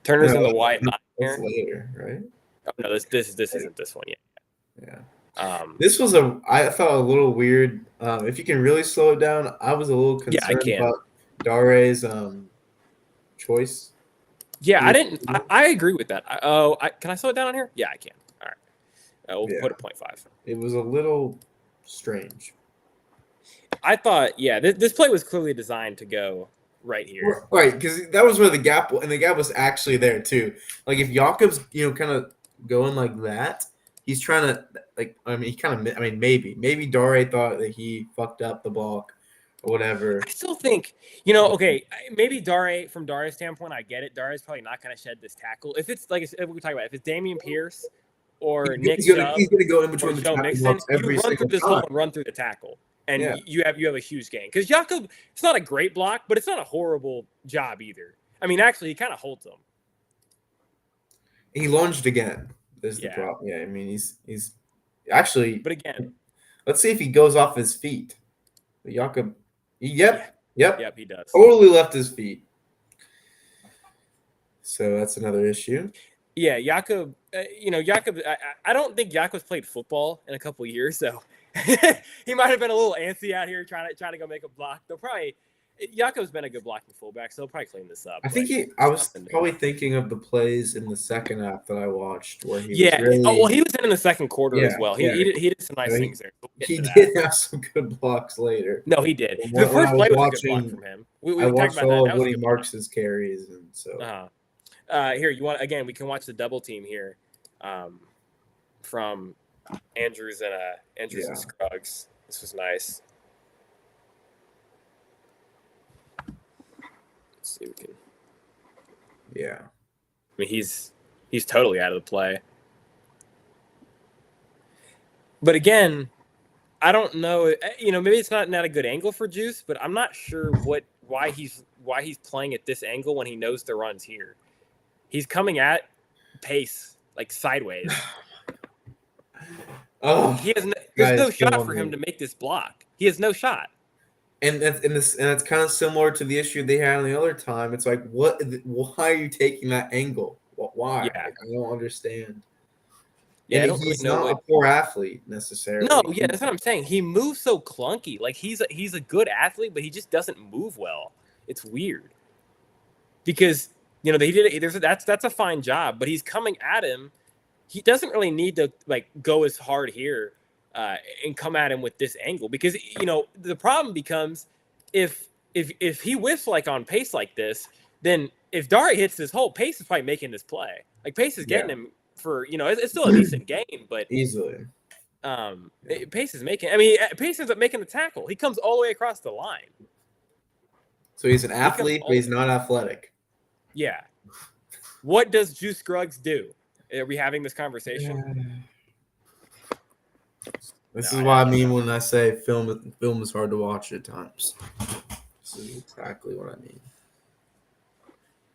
Turner's in the wide line here. Later, right? Oh, no, this isn't this one yet. Yeah. This was I thought a little weird. If you can really slow it down, I was a little concerned about Dare's choice. Yeah, I agree with that. Can I slow it down on here? Yeah, I can. All right. We'll put it 0.5. It was a little strange. I thought, this play was clearly designed to go right here. Right, because that was where the gap was actually there too. Like if Jakob's kind of going like that, he's trying to maybe Dare thought that he fucked up the block or whatever. I still think okay, maybe from Dare's standpoint, I get it. Dare's probably not going to shed this tackle if it's like if we talk about if it's Damian Pierce or Nick Chubb, he's going to go in between the tackle blocks every you run single through this time. hole and run through the tackle. And you have a huge gain because Jakob. It's not a great block, but it's not a horrible job either. I mean, actually, he kind of holds him. He lunged again. This is the problem. Yeah, I mean, he's actually. But again, let's see if he goes off his feet. Jakob. Yep, he does. Totally left his feet. So that's another issue. Yeah, Jakob. Jakob. I don't think Jakob's played football in a couple of years, so. He might have been a little antsy out here trying to go make a block. Jakob's been a good blocking fullback, so he'll probably clean this up. I think I was probably thinking of the plays in the second half that I watched where he was really, he was in the second quarter as well. He did some nice things there. He did have some good blocks later. No, he did. The first play was a good block from him. I watched all of Woody Marks' carries, and so here we can watch the double team here from Andrews and Scruggs. This was nice. Let's see if we can. Yeah. I mean, he's totally out of the play. But again, I don't know. Maybe it's not a good angle for Juice, but I'm not sure why he's playing at this angle when he knows the run's here. He's coming at Pace like sideways. There's no shot for him to make this block. He has no shot. And that's kind of similar to the issue they had on the other time. It's like, why are you taking that angle? Why? Yeah. I don't understand. Yeah, and he's not a poor athlete necessarily. No, yeah, that's what I'm saying. He moves so clunky. Like he's a good athlete, but he just doesn't move well. It's weird. Because he did. That's a fine job, but he's coming at him. He doesn't really need to like go as hard here and come at him with this angle because the problem becomes if he whiffs like on Pace like this, then if Dari hits this hole, Pace is probably making this play. Like Pace is getting him for it's still a decent game, but easily. Pace is making. I mean, Pace ends up making the tackle. He comes all the way across the line. So he's an athlete, but he's not athletic. Yeah. What does Juice Scruggs do? Are we having this conversation? This is what I mean when I say film is hard to watch at times. This is exactly what I mean.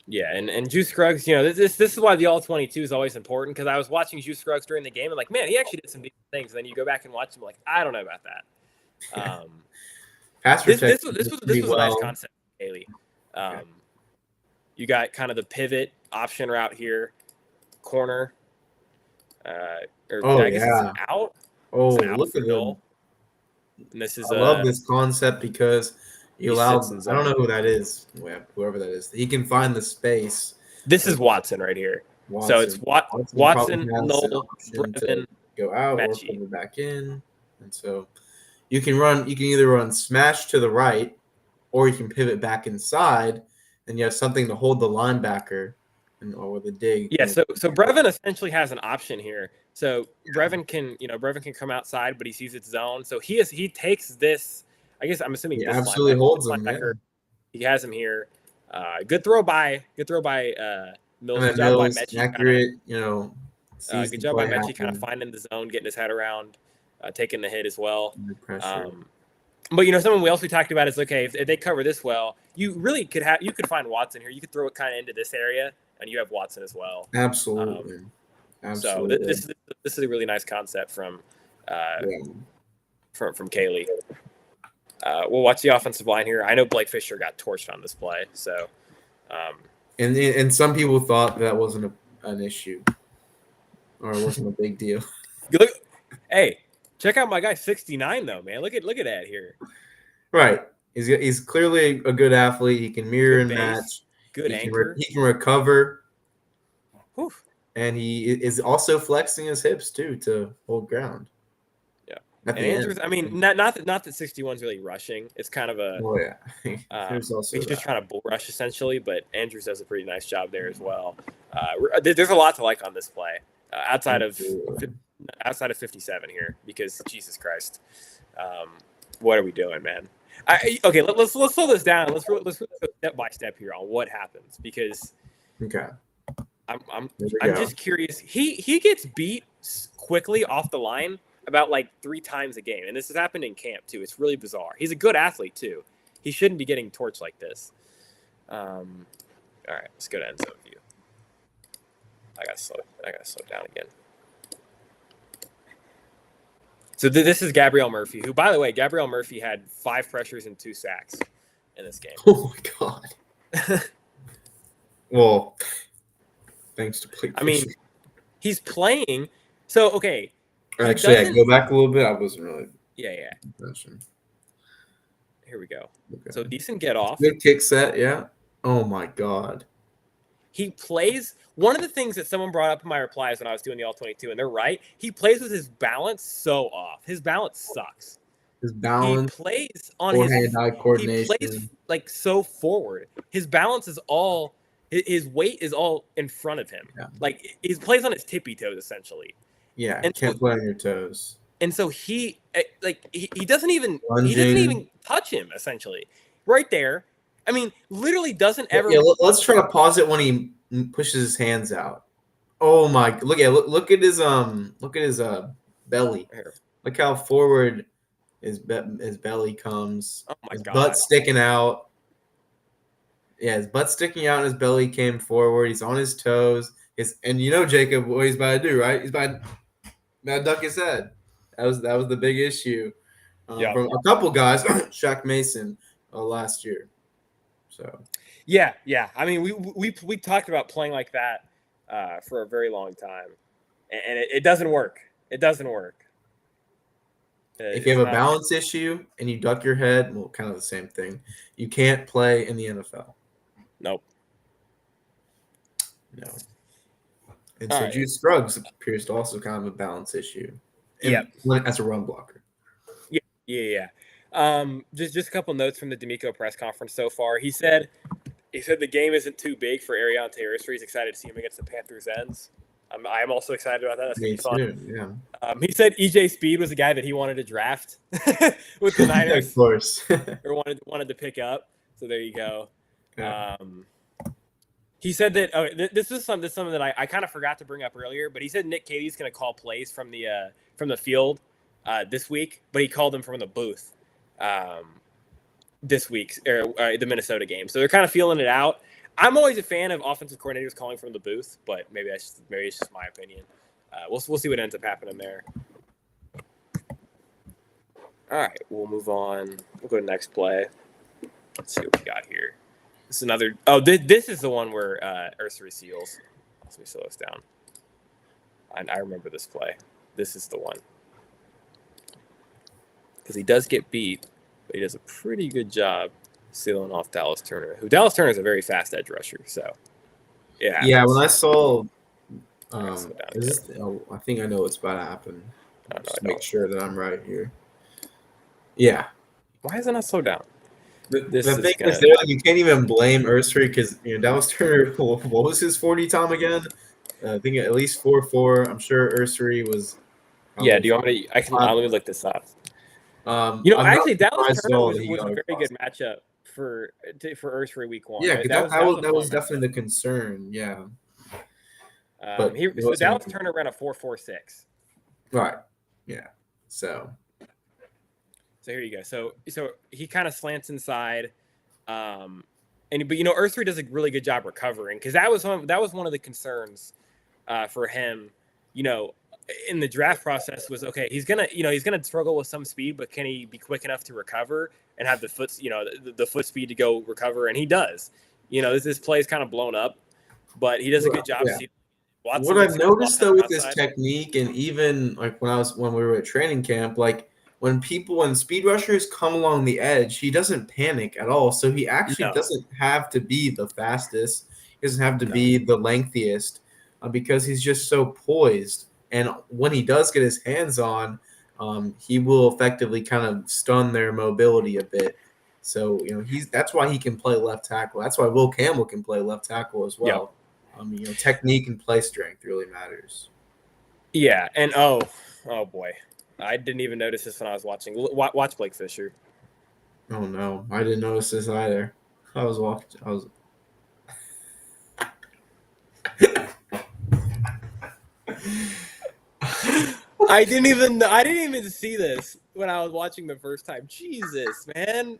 Yeah, and Juice Scruggs, this is why the All-22 is always important because I was watching Juice Scruggs during the game and like, man, he actually did some decent things. And then you go back and watch him, like, I don't know about that. Pass protection. This was a nice concept, Haley. You got kind of the pivot option route here, corner. I guess it's an out. Oh, it's an out look at goal. And this is I love this concept because you allow. I don't know who that is. Whoever that is, he can find the space. This is Watson right here. So it's Watson, Noel, Brevin, go out Mechie. Or come back in, and so you can run. You can either run smash to the right, or you can pivot back inside, and you have something to hold the linebacker, or with a dig. Yeah. So Brevin essentially has an option here. So Brevin can come outside, but he sees its zone. So he takes this. I guess I'm assuming he this absolutely holds him. Yeah. He has him here. Good throw by Mills. Good job by Mechie. Accurate, good job by Mechie kind of finding the zone, getting his head around, taking the hit as well. But something we also talked about is okay if they cover this well, you really could find Watson here. You could throw it kind of into this area, and you have Watson as well. Absolutely. So this is a really nice concept from Kaylee. We'll watch the offensive line here. I know Blake Fisher got torched on this play, so. And some people thought that wasn't an issue, or it wasn't a big deal. Hey, check out my guy 69 though, man. Look at that here. Right, he's clearly a good athlete. He can mirror and match. Good anchor. He can recover. Whew. And he is also flexing his hips too to hold ground. Yeah, and Andrews. I mean, not that 61's really rushing. It's kind of a. Oh yeah. He's just trying to bull rush essentially, but Andrews does a pretty nice job there as well. There's a lot to like on this play outside of 57 here because Jesus Christ, what are we doing, man? Okay, let's slow this down. Let's go step by step here on what happens because. Okay. I'm just curious. He gets beat quickly off the line about like 3 times a game, and this has happened in camp too. It's really bizarre. He's a good athlete too. He shouldn't be getting torched like this. All right, let's go to end zone view. I gotta slow down again. So this is Gabriel Murphy, who, by the way, Gabriel Murphy had 5 pressures and 2 sacks in this game. Oh my god. Well. Thanks to Blake Fisher. I mean, he's playing. So, okay. Actually, I go back a little bit. I wasn't really. Yeah. Impression. Here we go. Okay. So, decent get off. Good kick set, yeah. Oh, my God. He plays. One of the things that someone brought up in my replies when I was doing the All-22, and they're right, he plays with his balance so off. His balance sucks. His balance. He plays on eye coordination. He plays like so forward. His balance is all. His weight is all in front of him. Yeah. Like he plays on his tippy toes essentially. Yeah, and can't play on your toes. And so he doesn't even touch him essentially. Right there. I mean, literally doesn't ever. Yeah, let's try to pause it when he pushes his hands out. Oh my! Look at his belly. Look how forward his belly comes. Oh my God! Butt sticking out. Yeah, his butt sticking out and his belly came forward. He's on his toes. And Jacob, what he's about to do, right? He's about to duck his head. That was the big issue from a couple guys, Shaq Mason, last year. So. Yeah. I mean, we talked about playing like that for a very long time, and it doesn't work. It doesn't work. If you have a balance issue and you duck your head, well, kind of the same thing. You can't play in the NFL. Nope. No. And All so right. Juice Scruggs appears to also kind of a balance issue. Yep. As a run blocker. Yeah. Just a couple notes from the D'Amico press conference so far. He said the game isn't too big for Arion Terrestri. He's excited to see him against the Panthers ends. I'm also excited about that. That's gonna Me be fun. too, yeah. He said EJ Speed was a guy that he wanted to draft with the Niners, Of course. or wanted to pick up. So there you go. Yeah. He said that this is something that I kind of forgot to bring up earlier, but he said Nick Cady's going to call plays from the field this week, but he called them from the booth this week, or the Minnesota game. So they're kind of feeling it out. I'm always a fan of offensive coordinators calling from the booth, but maybe it's just my opinion. We'll see what ends up happening there. All right, we'll move on. We'll go to the next play. Let's see what we got here. This is another. Oh, this is the one where Ursary seals. Let me slow this down. I remember this play. This is the one. Because he does get beat, but he does a pretty good job sealing off Dallas Turner. Dallas Turner is a very fast edge rusher. So, yeah. Yeah, when I saw, I think I know what's about to happen. Just make sure that I'm right here. Yeah. Why is it not slow down? The thing is, there, you can't even blame Ursary because Dallas Turner. What was his 40 time again? I think at least 4.4. I'm sure Ursary was. Yeah. Do you want me to? Let me look this up. Actually, Dallas Turner was a very good matchup for Ursary week 1. Yeah, right? that was definitely the concern. Yeah. But Dallas Turner ran a 4.46. Right. Yeah. So here you go. So he kind of slants inside, but Ursary does a really good job recovering, because that was one of the concerns for him. In the draft process was, okay, he's gonna struggle with some speed, but can he be quick enough to recover and have the foot speed to go recover? And he does. This play is kind of blown up, but he does a good job. Yeah. What I've noticed though with his technique, and even like when we were at training camp, like when speed rushers come along the edge, he doesn't panic at all. So he actually doesn't have to be the fastest. He doesn't have to be the lengthiest, because he's just so poised. And when he does get his hands on, he will effectively kind of stun their mobility a bit. So that's why he can play left tackle. That's why Will Campbell can play left tackle as well. Yep. Technique and play strength really matters. Yeah, and oh boy, I didn't even notice this when I was watching. Watch Blake Fisher. Oh no, I didn't notice this either. I was. I didn't even see this when I was watching the first time. Jesus, man.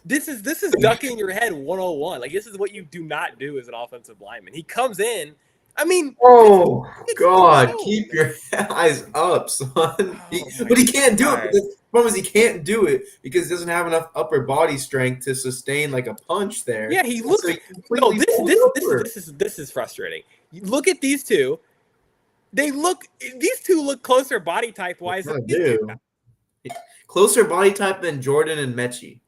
This is ducking your head 101. Like, this is what you do not do as an offensive lineman. He comes in. I mean, it's God, keep your eyes up, son. But he can't do it. The problem is he can't do it because he doesn't have enough upper body strength to sustain like a punch there. Yeah, he looks. No, this is frustrating. You look at these two. These two look closer body type wise. Closer body type than Jordan and Mechie.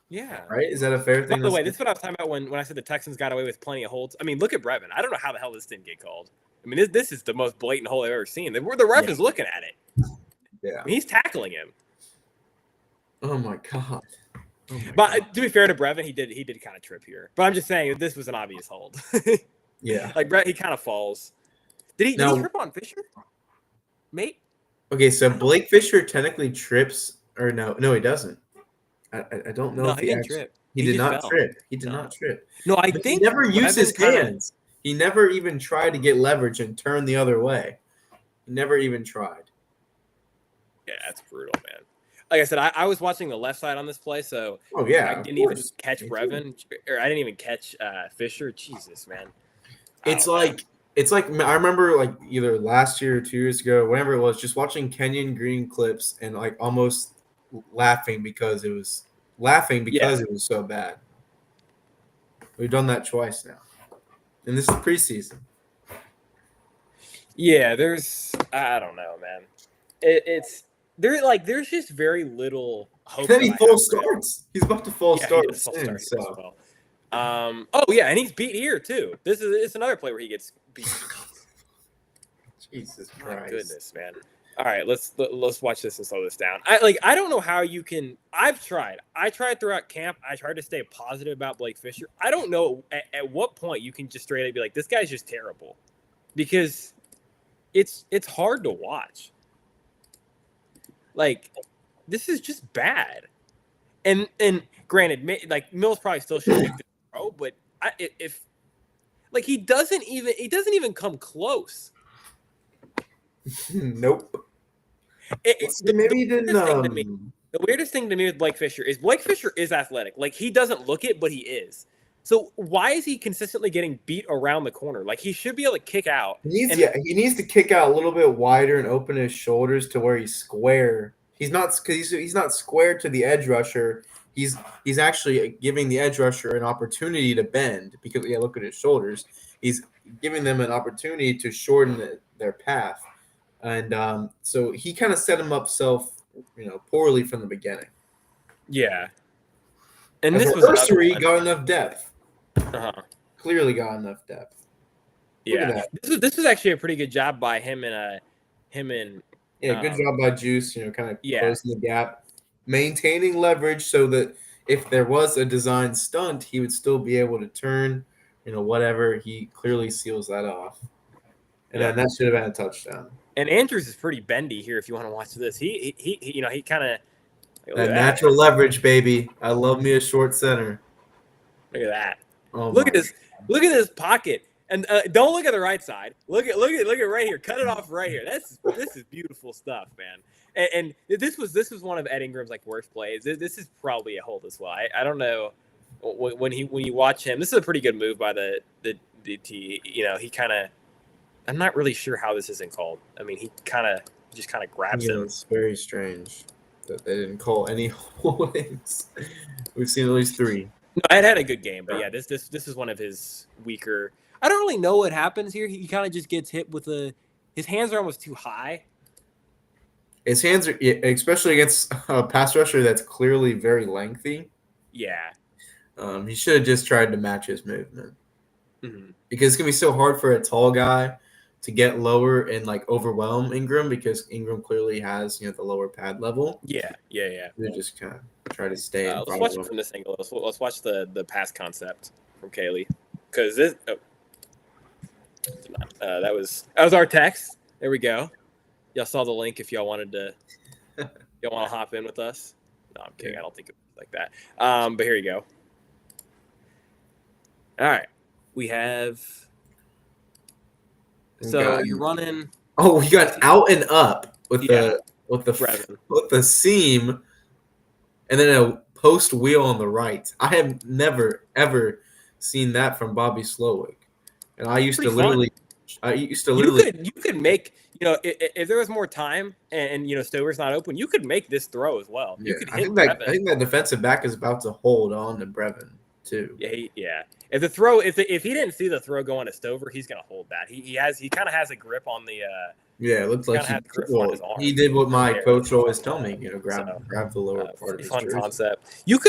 Yeah. Right? Is that a fair thing? By the way, this is what I was talking about when I said the Texans got away with plenty of holds. I mean, look at Brevin. I don't know how the hell this didn't get called. I mean, this is the most blatant hold I've ever seen. The ref is looking at it. Yeah. I mean, he's tackling him. Oh my God. But to be fair to Brevin, he did kind of trip here. But I'm just saying this was an obvious hold. Yeah. Like Brett, he kind of falls. Did he trip on Fisher? Mate? Okay, so Blake Fisher technically trips, or no, he doesn't. I don't know if he didn't trip. He did not trip. He did not trip. No, I think he never used his hands. He never even tried to get leverage and turn the other way. He never even tried. Yeah, that's brutal, man. Like I said, I was watching the left side on this play, so I didn't even catch Brevin, or I didn't even catch Fisher. Jesus, man. It's like I remember like either last year or 2 years ago, whenever it was, just watching Kenyon Green clips and like almost laughing because it was so bad. We've done that twice now, and this is preseason. Yeah, I don't know, man. There's just very little hope. Then he full starts. He's about to full start. Oh yeah, and he's beat here too. It's another play where he gets beat. Jesus My Christ. goodness, man. All right, let's watch this and slow this down. I don't know how you can. I've tried. I tried throughout camp. I tried to stay positive about Blake Fisher. I don't know at what point you can just straight up be like, this guy's just terrible, because it's hard to watch. Like, this is just bad. And granted, like Mills probably still should make the throw, but if like he doesn't even come close. Nope. The Maybe he didn't. the weirdest thing to me with Blake Fisher is athletic. Like, he doesn't look it, but he is. So why is he consistently getting beat around the corner? Like, he should be able to kick out. He needs to kick out a little bit wider and open his shoulders to where he's square. He's not square to the edge rusher. He's actually giving the edge rusher an opportunity to bend, because look at his shoulders. He's giving them an opportunity to shorten their path, and so he kind of set himself poorly from the beginning. Yeah, and As this a was nursery, got enough depth. Clearly got enough depth. Yeah, this was actually a pretty good job by him and good job by Juice. Kind of Yeah. closing the gap, maintaining leverage so that if there was a design stunt, he would still be able to turn. Whatever, he clearly seals that off, and then that should have been a touchdown. And Andrews is pretty bendy here. If you want to watch this, he kind of that natural leverage, baby. I love me a short center. Look at that. Oh, look at this pocket. And don't look at the right side. Look at right here. Cut it off right here. This is beautiful stuff, man. And this was one of Ed Ingram's like worst plays. This is probably a hold as well. I don't know when you watch him. This is a pretty good move by the T. He kind of. I'm not really sure how this isn't called. I mean, he just grabs him. It's very strange that they didn't call any holdings. We've seen at least 3. No, Ed had a good game, but yeah, this is one of his weaker. I don't really know what happens here. He kind of just gets hit with his hands are almost too high. His hands are, especially against a pass rusher that's clearly very lengthy. Yeah. He should have just tried to match his movement. Mm-hmm. Because it's going to be so hard for a tall guy to get lower and overwhelm Ingram, because Ingram clearly has, the lower pad level. Yeah. They just kind of try to stay. Let's watch it from this angle. Let's watch the pass concept from Kaylee, because this. Oh. That was our text. There we go. Y'all saw the link if y'all wanted to. Y'all want to hop in with us? No, I'm kidding. I don't think it was like that. But here you go. All right, we have. So you're running. Oh, you got out and up with the seam, and then a post wheel on the right. I have never ever seen that from Bobby Slowick. And I used to literally. You could make, if there was more time and Stover's not open, you could make this throw as well. Yeah, you could I think that defensive back is about to hold on to Brevin too. Yeah. If the throw, if he didn't see the throw going to Stover, he's gonna hold that. He kind of has a grip on the. Yeah, it looks like he did what my coach always told me. Grab the lower part of his fun jersey. Concept. You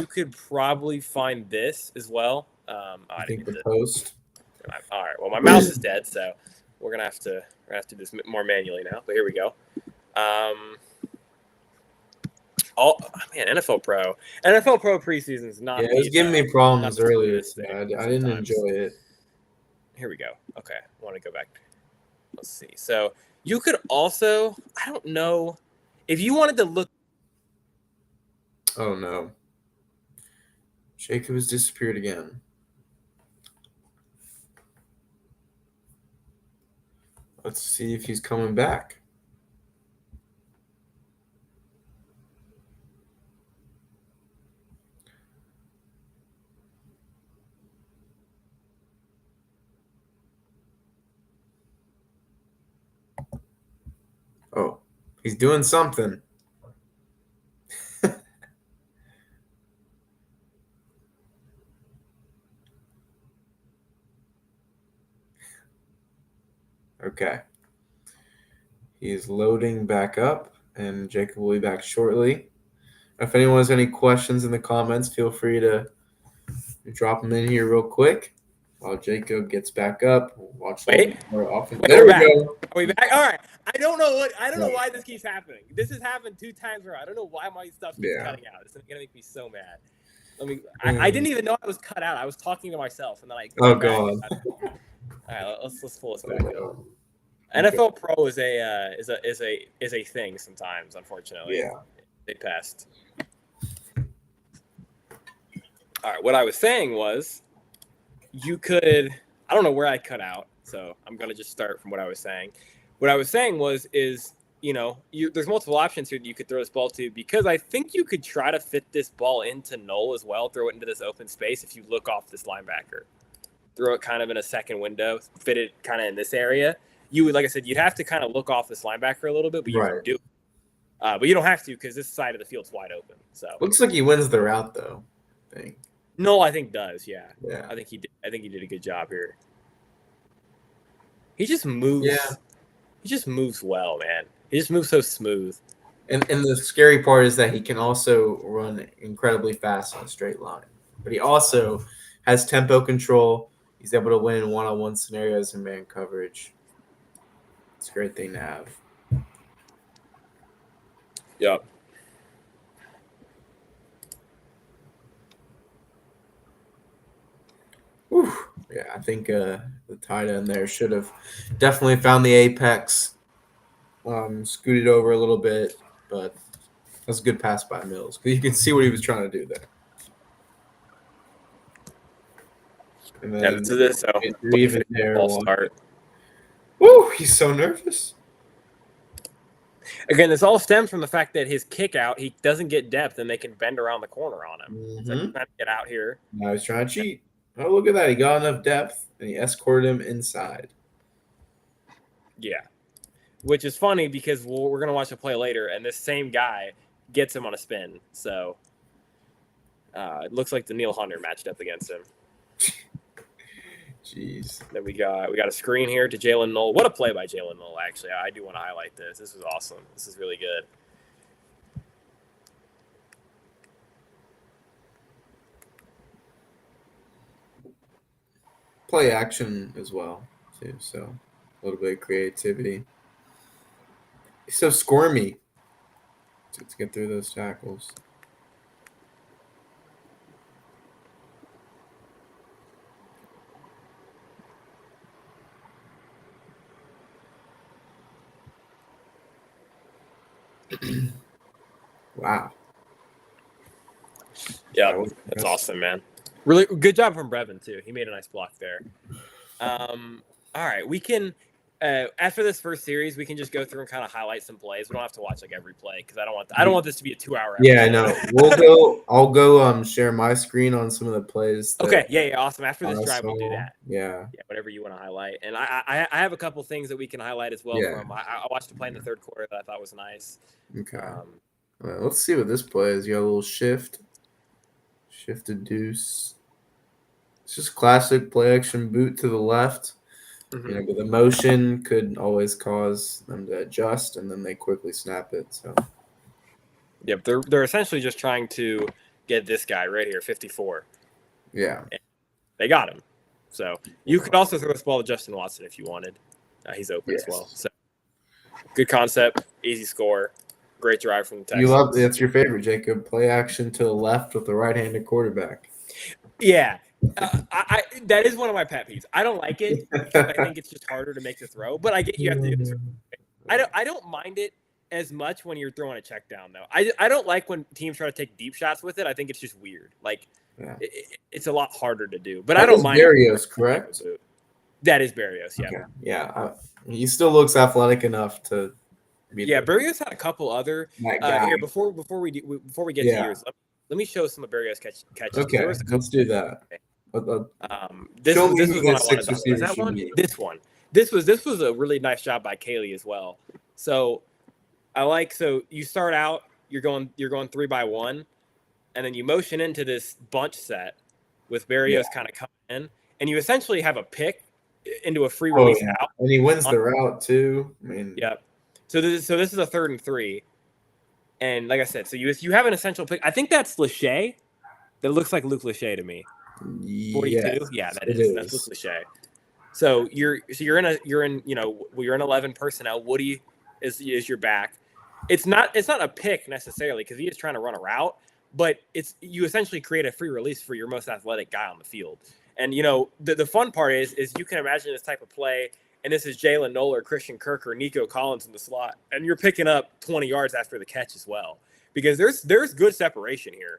could probably find this as well. I think the post. All right. Well, my mouse is dead, so we're gonna have to do this more manually now. But here we go. NFL Pro preseason is not. Yeah, it was giving me problems earlier. I didn't enjoy it. Here we go. Okay, I want to go back. Let's see. So you could also, I don't know, if you wanted to look. Oh no. Jacob has disappeared again. Let's see if he's coming back. Oh, he's doing something. Okay. He's loading back up, and Jacob will be back shortly. If anyone has any questions in the comments, feel free to drop them in here real quick while Jacob gets back up. We'll watch a little Wait, bit more offense. wait, There we're we back. go. Are we back? All right. I don't know Right. why this keeps happening. This has happened 2 times in a row. I don't know why my stuff keeps Yeah. cutting out. It's gonna make me so mad. I didn't even know I was cut out. I was talking to myself, and then I Oh went back. God. All right, let's pull this Oh, back up. no. NFL Pro is a thing sometimes. Unfortunately, Yeah. they passed. All right, what I was saying was, you could. I don't know where I cut out, so I'm gonna just start from what I was saying. What I was saying is there's multiple options here that you could throw this ball to, because I think you could try to fit this ball into Knoll as well, throw it into this open space if you look off this linebacker. Throw it kind of in a second window, fit it kind of in this area. You would, like I said, you'd have to kind of look off this linebacker a little bit, but you Right. can do it. But you don't have to, because this side of the field's wide open. So Looks like he wins the route though. I think. no, I think does. Yeah. Yeah. I think he did. I think he did a good job here. He just moves. Yeah. He just moves well, man. He just moves so smooth. And the scary part is that he can also run incredibly fast on a straight line. But he also has tempo control. He's able to win in one-on-one scenarios and man coverage. It's a great thing to have. Yep. Whew. Yeah, I think the tight end there should have definitely found the apex, scooted over a little bit, but that's a good pass by Mills. You can see what he was trying to do there. And Yeah, then so even there. ball start. Woo, he's so nervous. Again, this all stems from the fact that his kick out, he doesn't get depth, and they can bend around the corner on him. Mm-hmm. So he's trying to get out here. Now he's trying to cheat. Oh, look at that. He got enough depth, and he escorted him inside. Yeah. Which is funny, because we're going to watch a play later, and this same guy gets him on a spin. So it looks like Daniil Hunter matched up against him. Jeez. Then we got a screen here to Jalen Knoll. What a play by Jalen Knoll, actually. I do want to highlight this. This was awesome. This is really good. Play action as well, too. So a little bit of creativity. He's so squirmy to get through those tackles. Wow. Yeah, that's awesome, man. Really good job from Brevin, too. He made a nice block there. All right, we can after this first series, we can just go through and kind of highlight some plays. We don't have to watch like every play, because I don't want this to be a 2-hour episode. Yeah, I know. I'll go share my screen on some of the plays. Okay, yeah, awesome. After this drive, we'll do that. Yeah, whatever you want to highlight. And I have a couple things that we can highlight as well. Yeah. From I watched a play in the third quarter that I thought was nice. Okay. Well, let's see what this play is. You got a little shift to deuce. It's just classic play action boot to the left. Mm-hmm. But the motion could always cause them to adjust, and then they quickly snap it. So, yep, they're essentially just trying to get this guy right here, 54. Yeah, and they got him. So you could also throw this ball to Justin Watson if you wanted. He's open as well. So good concept, easy score, great drive from the Texans. That's your favorite, Jacob. Play action to the left with the right-handed quarterback. Yeah. That is one of my pet peeves. I don't like it, because I think it's just harder to make the throw, but I get you have to do this. I don't mind it as much when you're throwing a check down, though. I don't like when teams try to take deep shots with it. I think it's just weird. Like, it's a lot harder to do. But I don't mind. Barrios, correct? That is Barrios, yeah. Okay. Yeah, he still looks athletic enough to be Barrios had a couple other here before we get to yours. Let me show some of Barrios catches. Okay, let's do that. This was one I wanted to. Is that one? This one. This was a really nice job by Kaylee as well. So you start out, you're going 3-by-1, and then you motion into this bunch set with Barrios kind of coming in, and you essentially have a pick into a free release out, and he wins the route too. Yep. So this is a 3rd and 3. And like I said, so you have an essential pick. I think that's Lachey. That looks like Luke Lachey to me. 42. Yeah, Yes, that it is. That's Luke is. Lachey. So you're in you're in 11 personnel. Woody is your back. It's not a pick necessarily because he is trying to run a route, but it's you essentially create a free release for your most athletic guy on the field. And the fun part is you can imagine this type of play, and this is Jalen Noller, Christian Kirk, or Nico Collins in the slot, and you're picking up 20 yards after the catch as well because there's good separation here.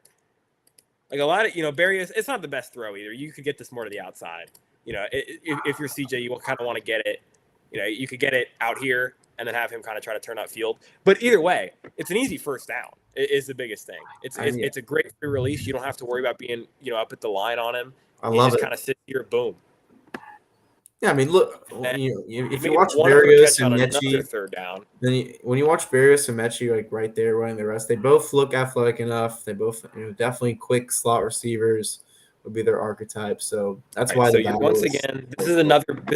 Like a lot of Barrios, it's not the best throw either. You could get this more to the outside. If you're CJ, you kind of want to get it. You could get it out here and then have him kind of try to turn out field. But either way, it's an easy first down. Is the biggest thing. It's a great free release. You don't have to worry about being up at the line on him. I He love just it. kind of sits here, boom. Yeah, I mean, look, And if you made watch one other Barrios catch and on another Mechie, third down. then when you watch Barrios and Mechie, like right there running the rest, they both look athletic enough. They both, definitely quick slot receivers would be their archetype. So that's All right, why so the battle once is. again, this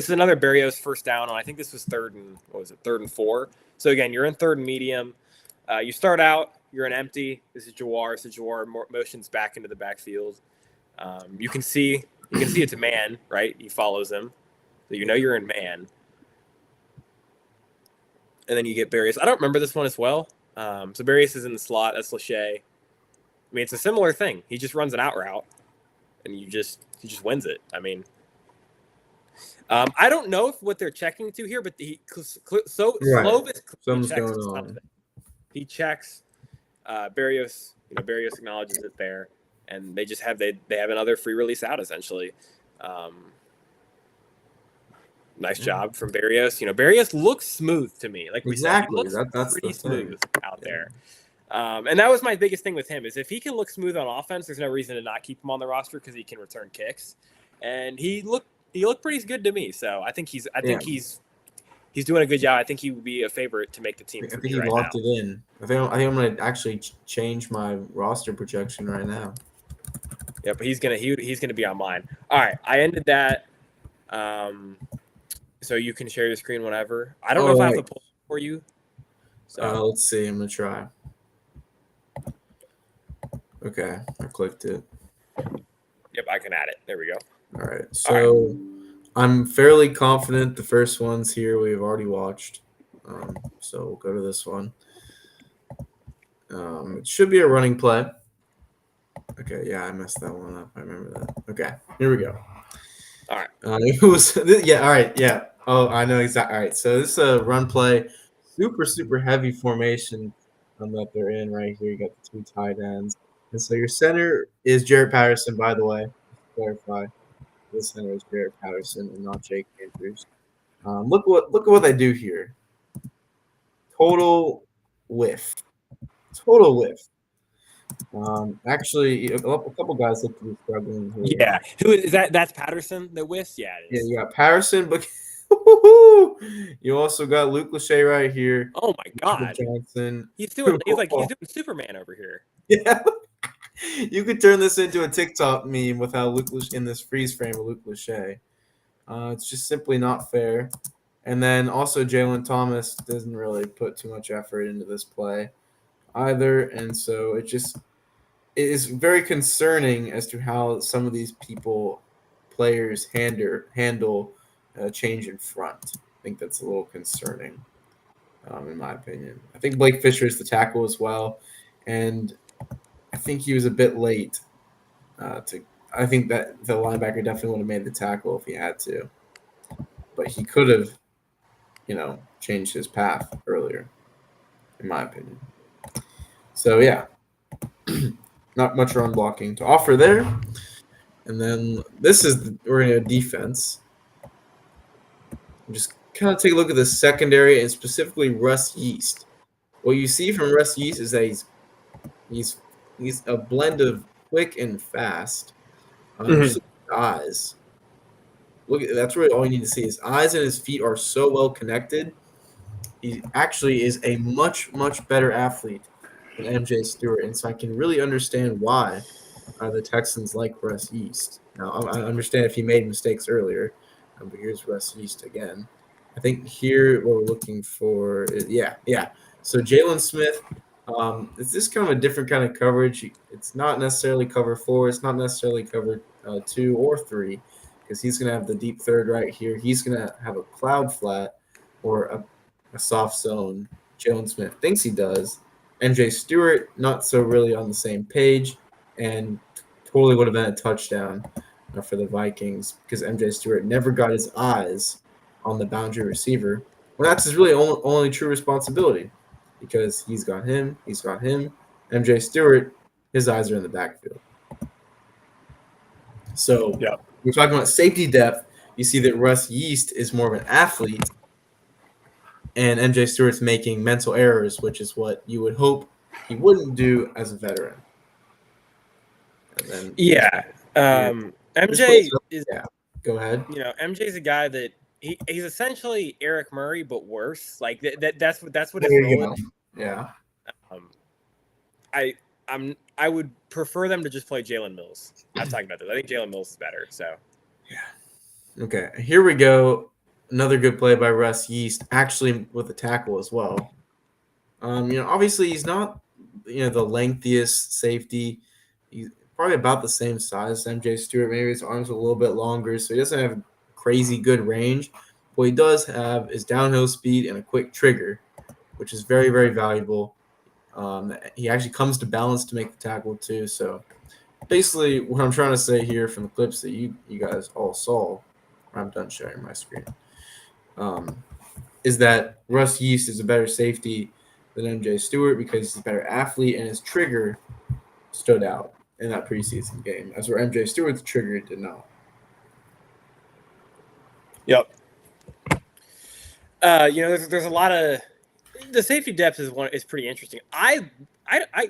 is another Barrios first down, and I think this was third and 4. So again, you're in third and medium. You start out, you're in empty. This is Jawar. So Jawar motions back into the backfield. You can see it's a man, right? He follows him, so you're in man. And then you get Barrios. I don't remember this one as well. So Barrios is in the slot. That's Lachey. I mean, it's a similar thing. He just runs an out route, and he just wins it. I mean, I don't know what they're checking to here, but Slovis Something's checks going on. He checks. Barrios acknowledges it there, and they just have they have another free release out essentially. Nice job from Barrios. Barrios looks smooth to me. Like we said, he looks that's pretty the thing. smooth out there. And that was my biggest thing with him is if he can look smooth on offense, there's no reason to not keep him on the roster because he can return kicks. And he looked pretty good to me. So I think he's doing a good job. I think he would be a favorite to make the team. I think he locked it in. I think I'm going to actually change my roster projection right now. Yeah, but he's gonna be on mine. All right, I ended that. So you can share your screen whenever. I don't know if I have the poll for you. So let's see. I'm gonna try. Okay, I clicked it. Yep, I can add it. There we go. All right. So I'm fairly confident the first ones here we've already watched. So we'll go to this one. It should be a running play. Okay, yeah, I messed that one up. I remember that. Okay, here we go. All right. It was all right, yeah. Oh, I know exactly. All right, so this is a run play, super heavy formation that they're in right here. You got the 2 tight ends, and so your center is Jarrett Patterson. By the way, to clarify, the center is Jarrett Patterson and not Jake Andrews. Look what they do here. Total whiff. Actually, a couple guys look to be struggling here. Yeah, who is that? That's Patterson that whiffs. Yeah, it is. Yeah, you got Patterson, but you also got Luke Lachey right here. Oh my God, Johnson. He's doing Superman over here. Yeah, you could turn this into a TikTok meme with how Luke in this freeze frame of Luke Lachey. It's just simply not fair. And then also Jalen Thomas doesn't really put too much effort into this play either, and so it is very concerning as to how some of these players handle change in front. I think that's a little concerning, in my opinion. I think Blake Fisher is the tackle as well, and I think he was a bit late. I think that the linebacker definitely would have made the tackle if he had to, but he could have, changed his path earlier, in my opinion. So yeah, not much run blocking to offer there. And then we're in a defense. Just kind of take a look at the secondary and specifically Russ Yeast. What you see from Russ Yeast is that he's a blend of quick and fast. Just eyes. That's really all you need to see. His eyes and his feet are so well connected. He actually is a much better athlete than MJ Stewart, and so I can really understand why the Texans like Russ Yeast. Now, I understand if he made mistakes earlier, but here's Russ Yeast again. I think here what we're looking for is, yeah. So Jalen Smith It's just kind of a different kind of coverage. It's not necessarily cover four. It's not necessarily cover two or three, because he's going to have the deep third right here. He's going to have a cloud flat or a soft zone. Jalen Smith thinks he does. MJ Stewart, not so really on the same page, and totally would have been a touchdown for the Vikings because MJ Stewart never got his eyes on the boundary receiver. Well, that's his really only true responsibility because he's got him. MJ Stewart, his eyes are in the backfield. So Yeah. we're talking about safety depth. You see that Russ Yeast is more of an athlete, and MJ Stewart's making mental errors, which is what you would hope he wouldn't do as a veteran. And then Yeah. this plays MJ is, yeah. Go ahead. MJ's a guy that he's essentially Eric Murray, but worse. Like that's what his There you role go. is. Yeah. Um, I would prefer them to just play Jalen Mills. I'm talking about this. I think Jalen Mills is better. So Yeah. Okay. Here we go. Another good play by Russ Yeast, actually with a tackle as well. Obviously he's not, the lengthiest safety. He's probably about the same size as MJ Stewart. Maybe his arms are a little bit longer, so he doesn't have crazy good range. What he does have is downhill speed and a quick trigger, which is very, very valuable. He actually comes to balance to make the tackle too. So basically, what I'm trying to say here from the clips that you guys all saw, I'm done sharing my screen, is that Russ Yeast is a better safety than MJ Stewart because he's a better athlete and his trigger stood out in that preseason game, as where MJ Stewart's trigger did not. yep. There's a lot of the safety depth is pretty interesting. I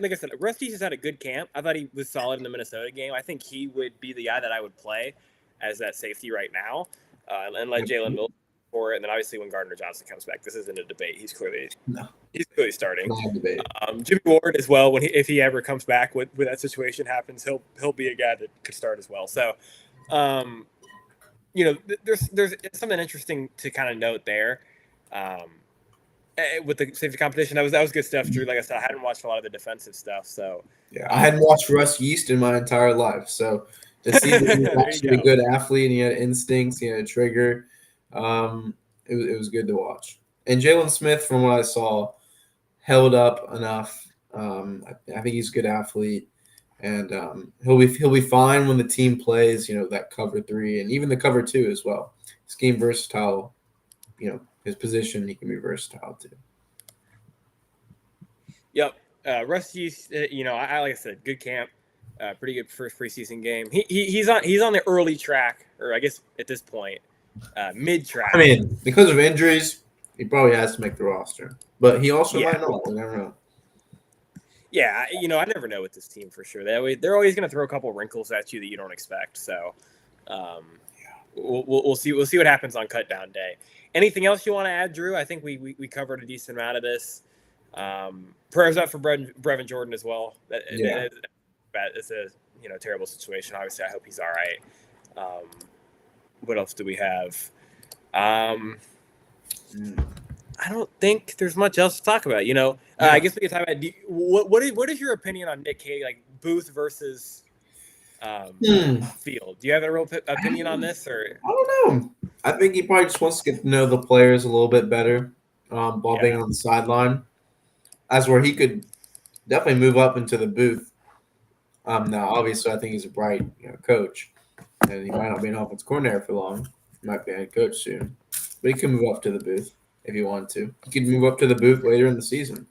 like I said, Rusty has had a good camp. I thought he was solid in the Minnesota game. I think he would be the guy that I would play as that safety right now, and let Jalen Mills for it. And then obviously when Gardner Johnson comes back, this isn't a debate. He's clearly starting. Jimmy Ward as well. If he ever comes back when that situation happens, he'll be a guy that could start as well. So, there's something interesting to kind of note there. With the safety competition, that was good stuff, Drew. Like I said, I hadn't watched a lot of the defensive stuff, so yeah, I hadn't watched Russ Yeast in my entire life, so to see that he was actually a good athlete and he had instincts, he had a trigger, it was good to watch. And Jalen Smith, from what I saw, held up enough. I think he's a good athlete, and he'll be fine when the team plays. That cover three and even the cover two as well. Scheme versatile. His position, he can be versatile too. Yep. Rusty, I like I said, good camp, pretty good first preseason game. He's on the early track, or I guess at this point, mid track. I mean, because of injuries, he probably has to make the roster, but he also might not. We never know. Yeah, I never know with this team for sure. They're always going to throw a couple wrinkles at you that you don't expect. So, we'll see. We'll see what happens on cut down day. Anything else you want to add, Drew? I think we covered a decent amount of this. Prayers up for Brevin Jordan as well. It's a terrible situation. Obviously, I hope he's all right. What else do we have? I don't think there's much else to talk about. I guess we can talk about what is your opinion on Nick K, like Booth versus Field? Do you have a real opinion on this, or I don't know? I think he probably just wants to get to know the players a little bit better, while being on the sideline. That's where he could definitely move up into the booth. Now, obviously, I think he's a bright coach, and he might not be an offense coordinator for long. He might be a head coach soon, but he can move up to the booth if he wanted to. He could move up to the booth later in the season.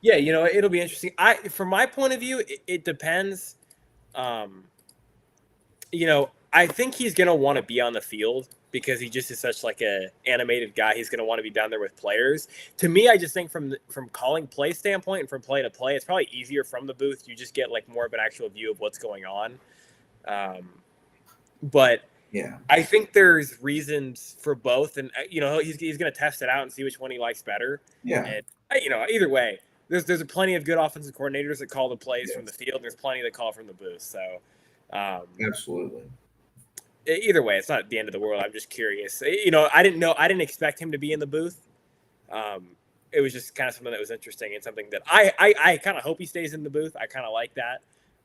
Yeah, it'll be interesting. From my point of view, it depends. I think he's gonna want to be on the field because he just is such like a animated guy. He's gonna want to be down there with players. To me, I just think from calling play standpoint and from play to play, it's probably easier from the booth. You just get like more of an actual view of what's going on. But yeah, I think there's reasons for both, and he's gonna test it out and see which one he likes better. Yeah, and either way, there's plenty of good offensive coordinators that call the plays from the field. And there's plenty that call from the booth. So absolutely. Either way, it's not the end of the world. I'm just curious. I didn't expect him to be in the booth. it was just kind of something that was interesting and something that I kind of hope he stays in the booth. I kind of like that,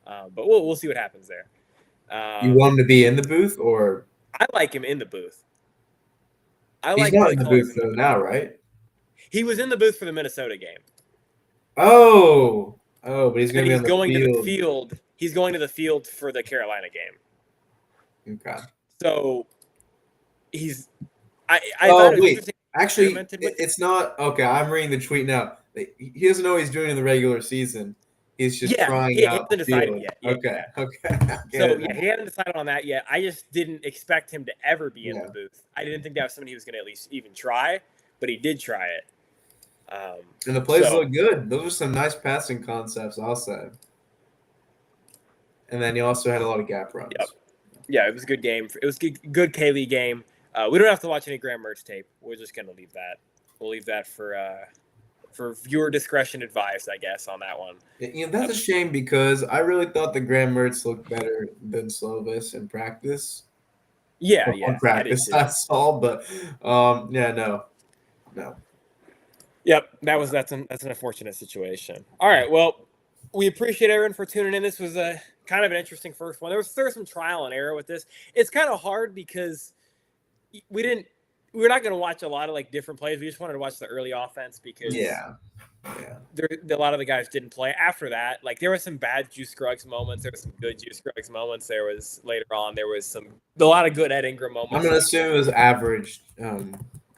but we'll see what happens there. You want him to be in the booth, or I like him in the booth. I he's like not play in the calling booth in the booth. now, right? He was in the booth for the Minnesota game. Oh, but he's And going to be he's on the going to the field. field. He's going to the field for the Carolina game. Okay. So he's. I thought Oh, it was wait. interesting. Actually, Experimented with it. it's not. Okay, I'm reading the tweet now. He doesn't know what he's doing in the regular season. He's just Yeah, trying he out hasn't the decided field. yet. Okay, Yeah. okay. I get So it yeah, now. he hadn't decided on that yet. I just didn't expect him to ever be in the Yeah. booth. I didn't think that was something he was going to at least even try, but he did try it. And the plays So look good. Those are some nice passing concepts, I'll say. And then he also had a lot of gap yep, runs. yeah, it was a good game. It was good K-League game. We don't have to watch any Graham Mertz tape. We're just going to leave that. We'll leave that for viewer discretion advised, I guess, on that one. That's a shame because I really thought the Graham Mertz looked better than Slovis in practice. Yeah, Well, on I did practice, too. I saw, but yeah, no. Yep, that's an unfortunate situation. All right, well, we appreciate everyone for tuning in. This was a kind of an interesting first one. There was some trial and error with this. It's kind of hard because we're not going to watch a lot of like different plays. We just wanted to watch the early offense because Yeah. a lot of the guys didn't play. After that, like there were some bad Juice Scruggs moments. There were some good Juice Scruggs moments. There was later on there was a lot of good Ed Ingram moments. I'm gonna assume it was average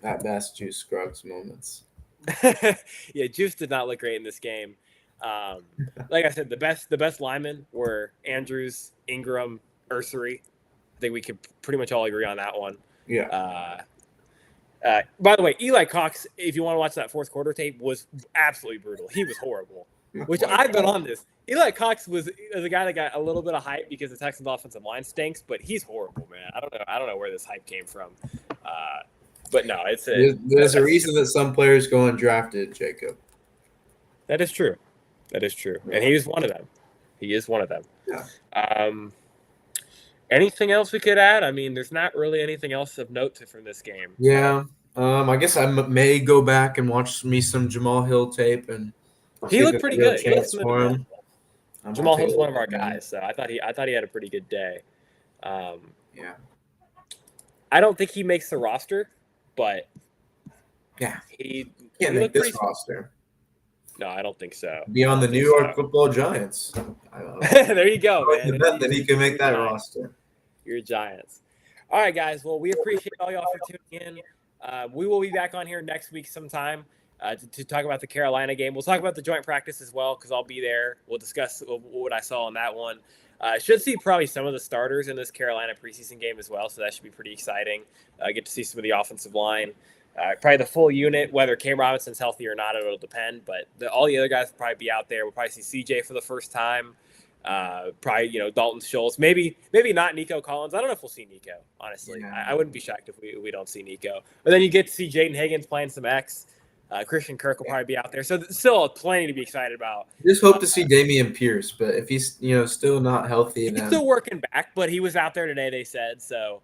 at best Juice Scruggs moments. Yeah, Juice did not look great in this game. Like I said, the best linemen were Andrews, Ingram, Ursery. I think we could pretty much all agree on that one. Yeah. By the way, Eli Cox, if you want to watch that fourth quarter tape, was absolutely brutal. He was horrible. Which I've been on this. Eli Cox was a guy that got a little bit of hype because the Texans' offensive line stinks, but he's horrible, man. I don't know where this hype came from. But no, there's a reason that some players go undrafted, Jacob. That is true. That is true. And he is one of them. He is one of them. Yeah. Anything else we could add? I mean, there's not really anything else of note from this game. Yeah. I guess I may go back and watch me some Jamal Hill tape and he looked pretty good. He looked for him. Jamal Hill's one of our guys, so I thought he had a pretty good day. Yeah. I don't think he makes the roster, but yeah, he can't make this roster. No, I don't think so. Be on the New York Football Giants. There you go, man. I bet that he can make that roster. You're Giants. All right, guys. Well, we appreciate all y'all for tuning in. We will be back on here next week sometime to talk about the Carolina game. We'll talk about the joint practice as well because I'll be there. We'll discuss what I saw on that one. Should see probably some of the starters in this Carolina preseason game as well, so that should be pretty exciting. Get to see some of the offensive line. Probably the full unit, whether Cam Robinson's healthy or not, it'll depend. But all the other guys will probably be out there. We'll probably see CJ for the first time. Probably, Dalton Schultz. Maybe not Nico Collins. I don't know if we'll see Nico, honestly. Yeah. I wouldn't be shocked if we don't see Nico. But then you get to see Jaden Higgins playing some X. Christian Kirk will probably be out there. So still plenty to be excited about. Just hope to see Damian Pierce, but if he's still not healthy, he's still working back, but he was out there today, they said. So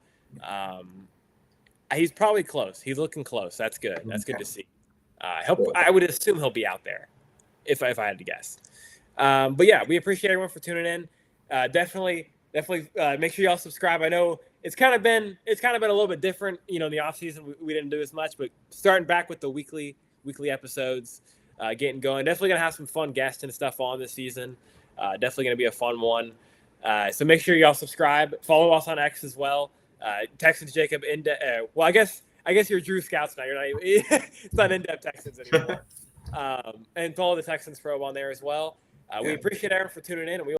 he's probably close. He's looking close. That's good. That's good to see. I would assume he'll be out there if I had to guess. But yeah, we appreciate everyone for tuning in. Definitely make sure y'all subscribe. I know it's kind of been a little bit different, in the off season. We didn't do as much, but starting back with the weekly episodes, getting going. Definitely gonna have some fun guests and stuff on this season. Definitely gonna be a fun one. So make sure y'all subscribe. Follow us on X as well. Texans Jacob well, I guess you're Drew Scouts now. You're not even, it's not in-depth Texans anymore. And follow the Texans probe on there as well. We appreciate everyone for tuning in, and we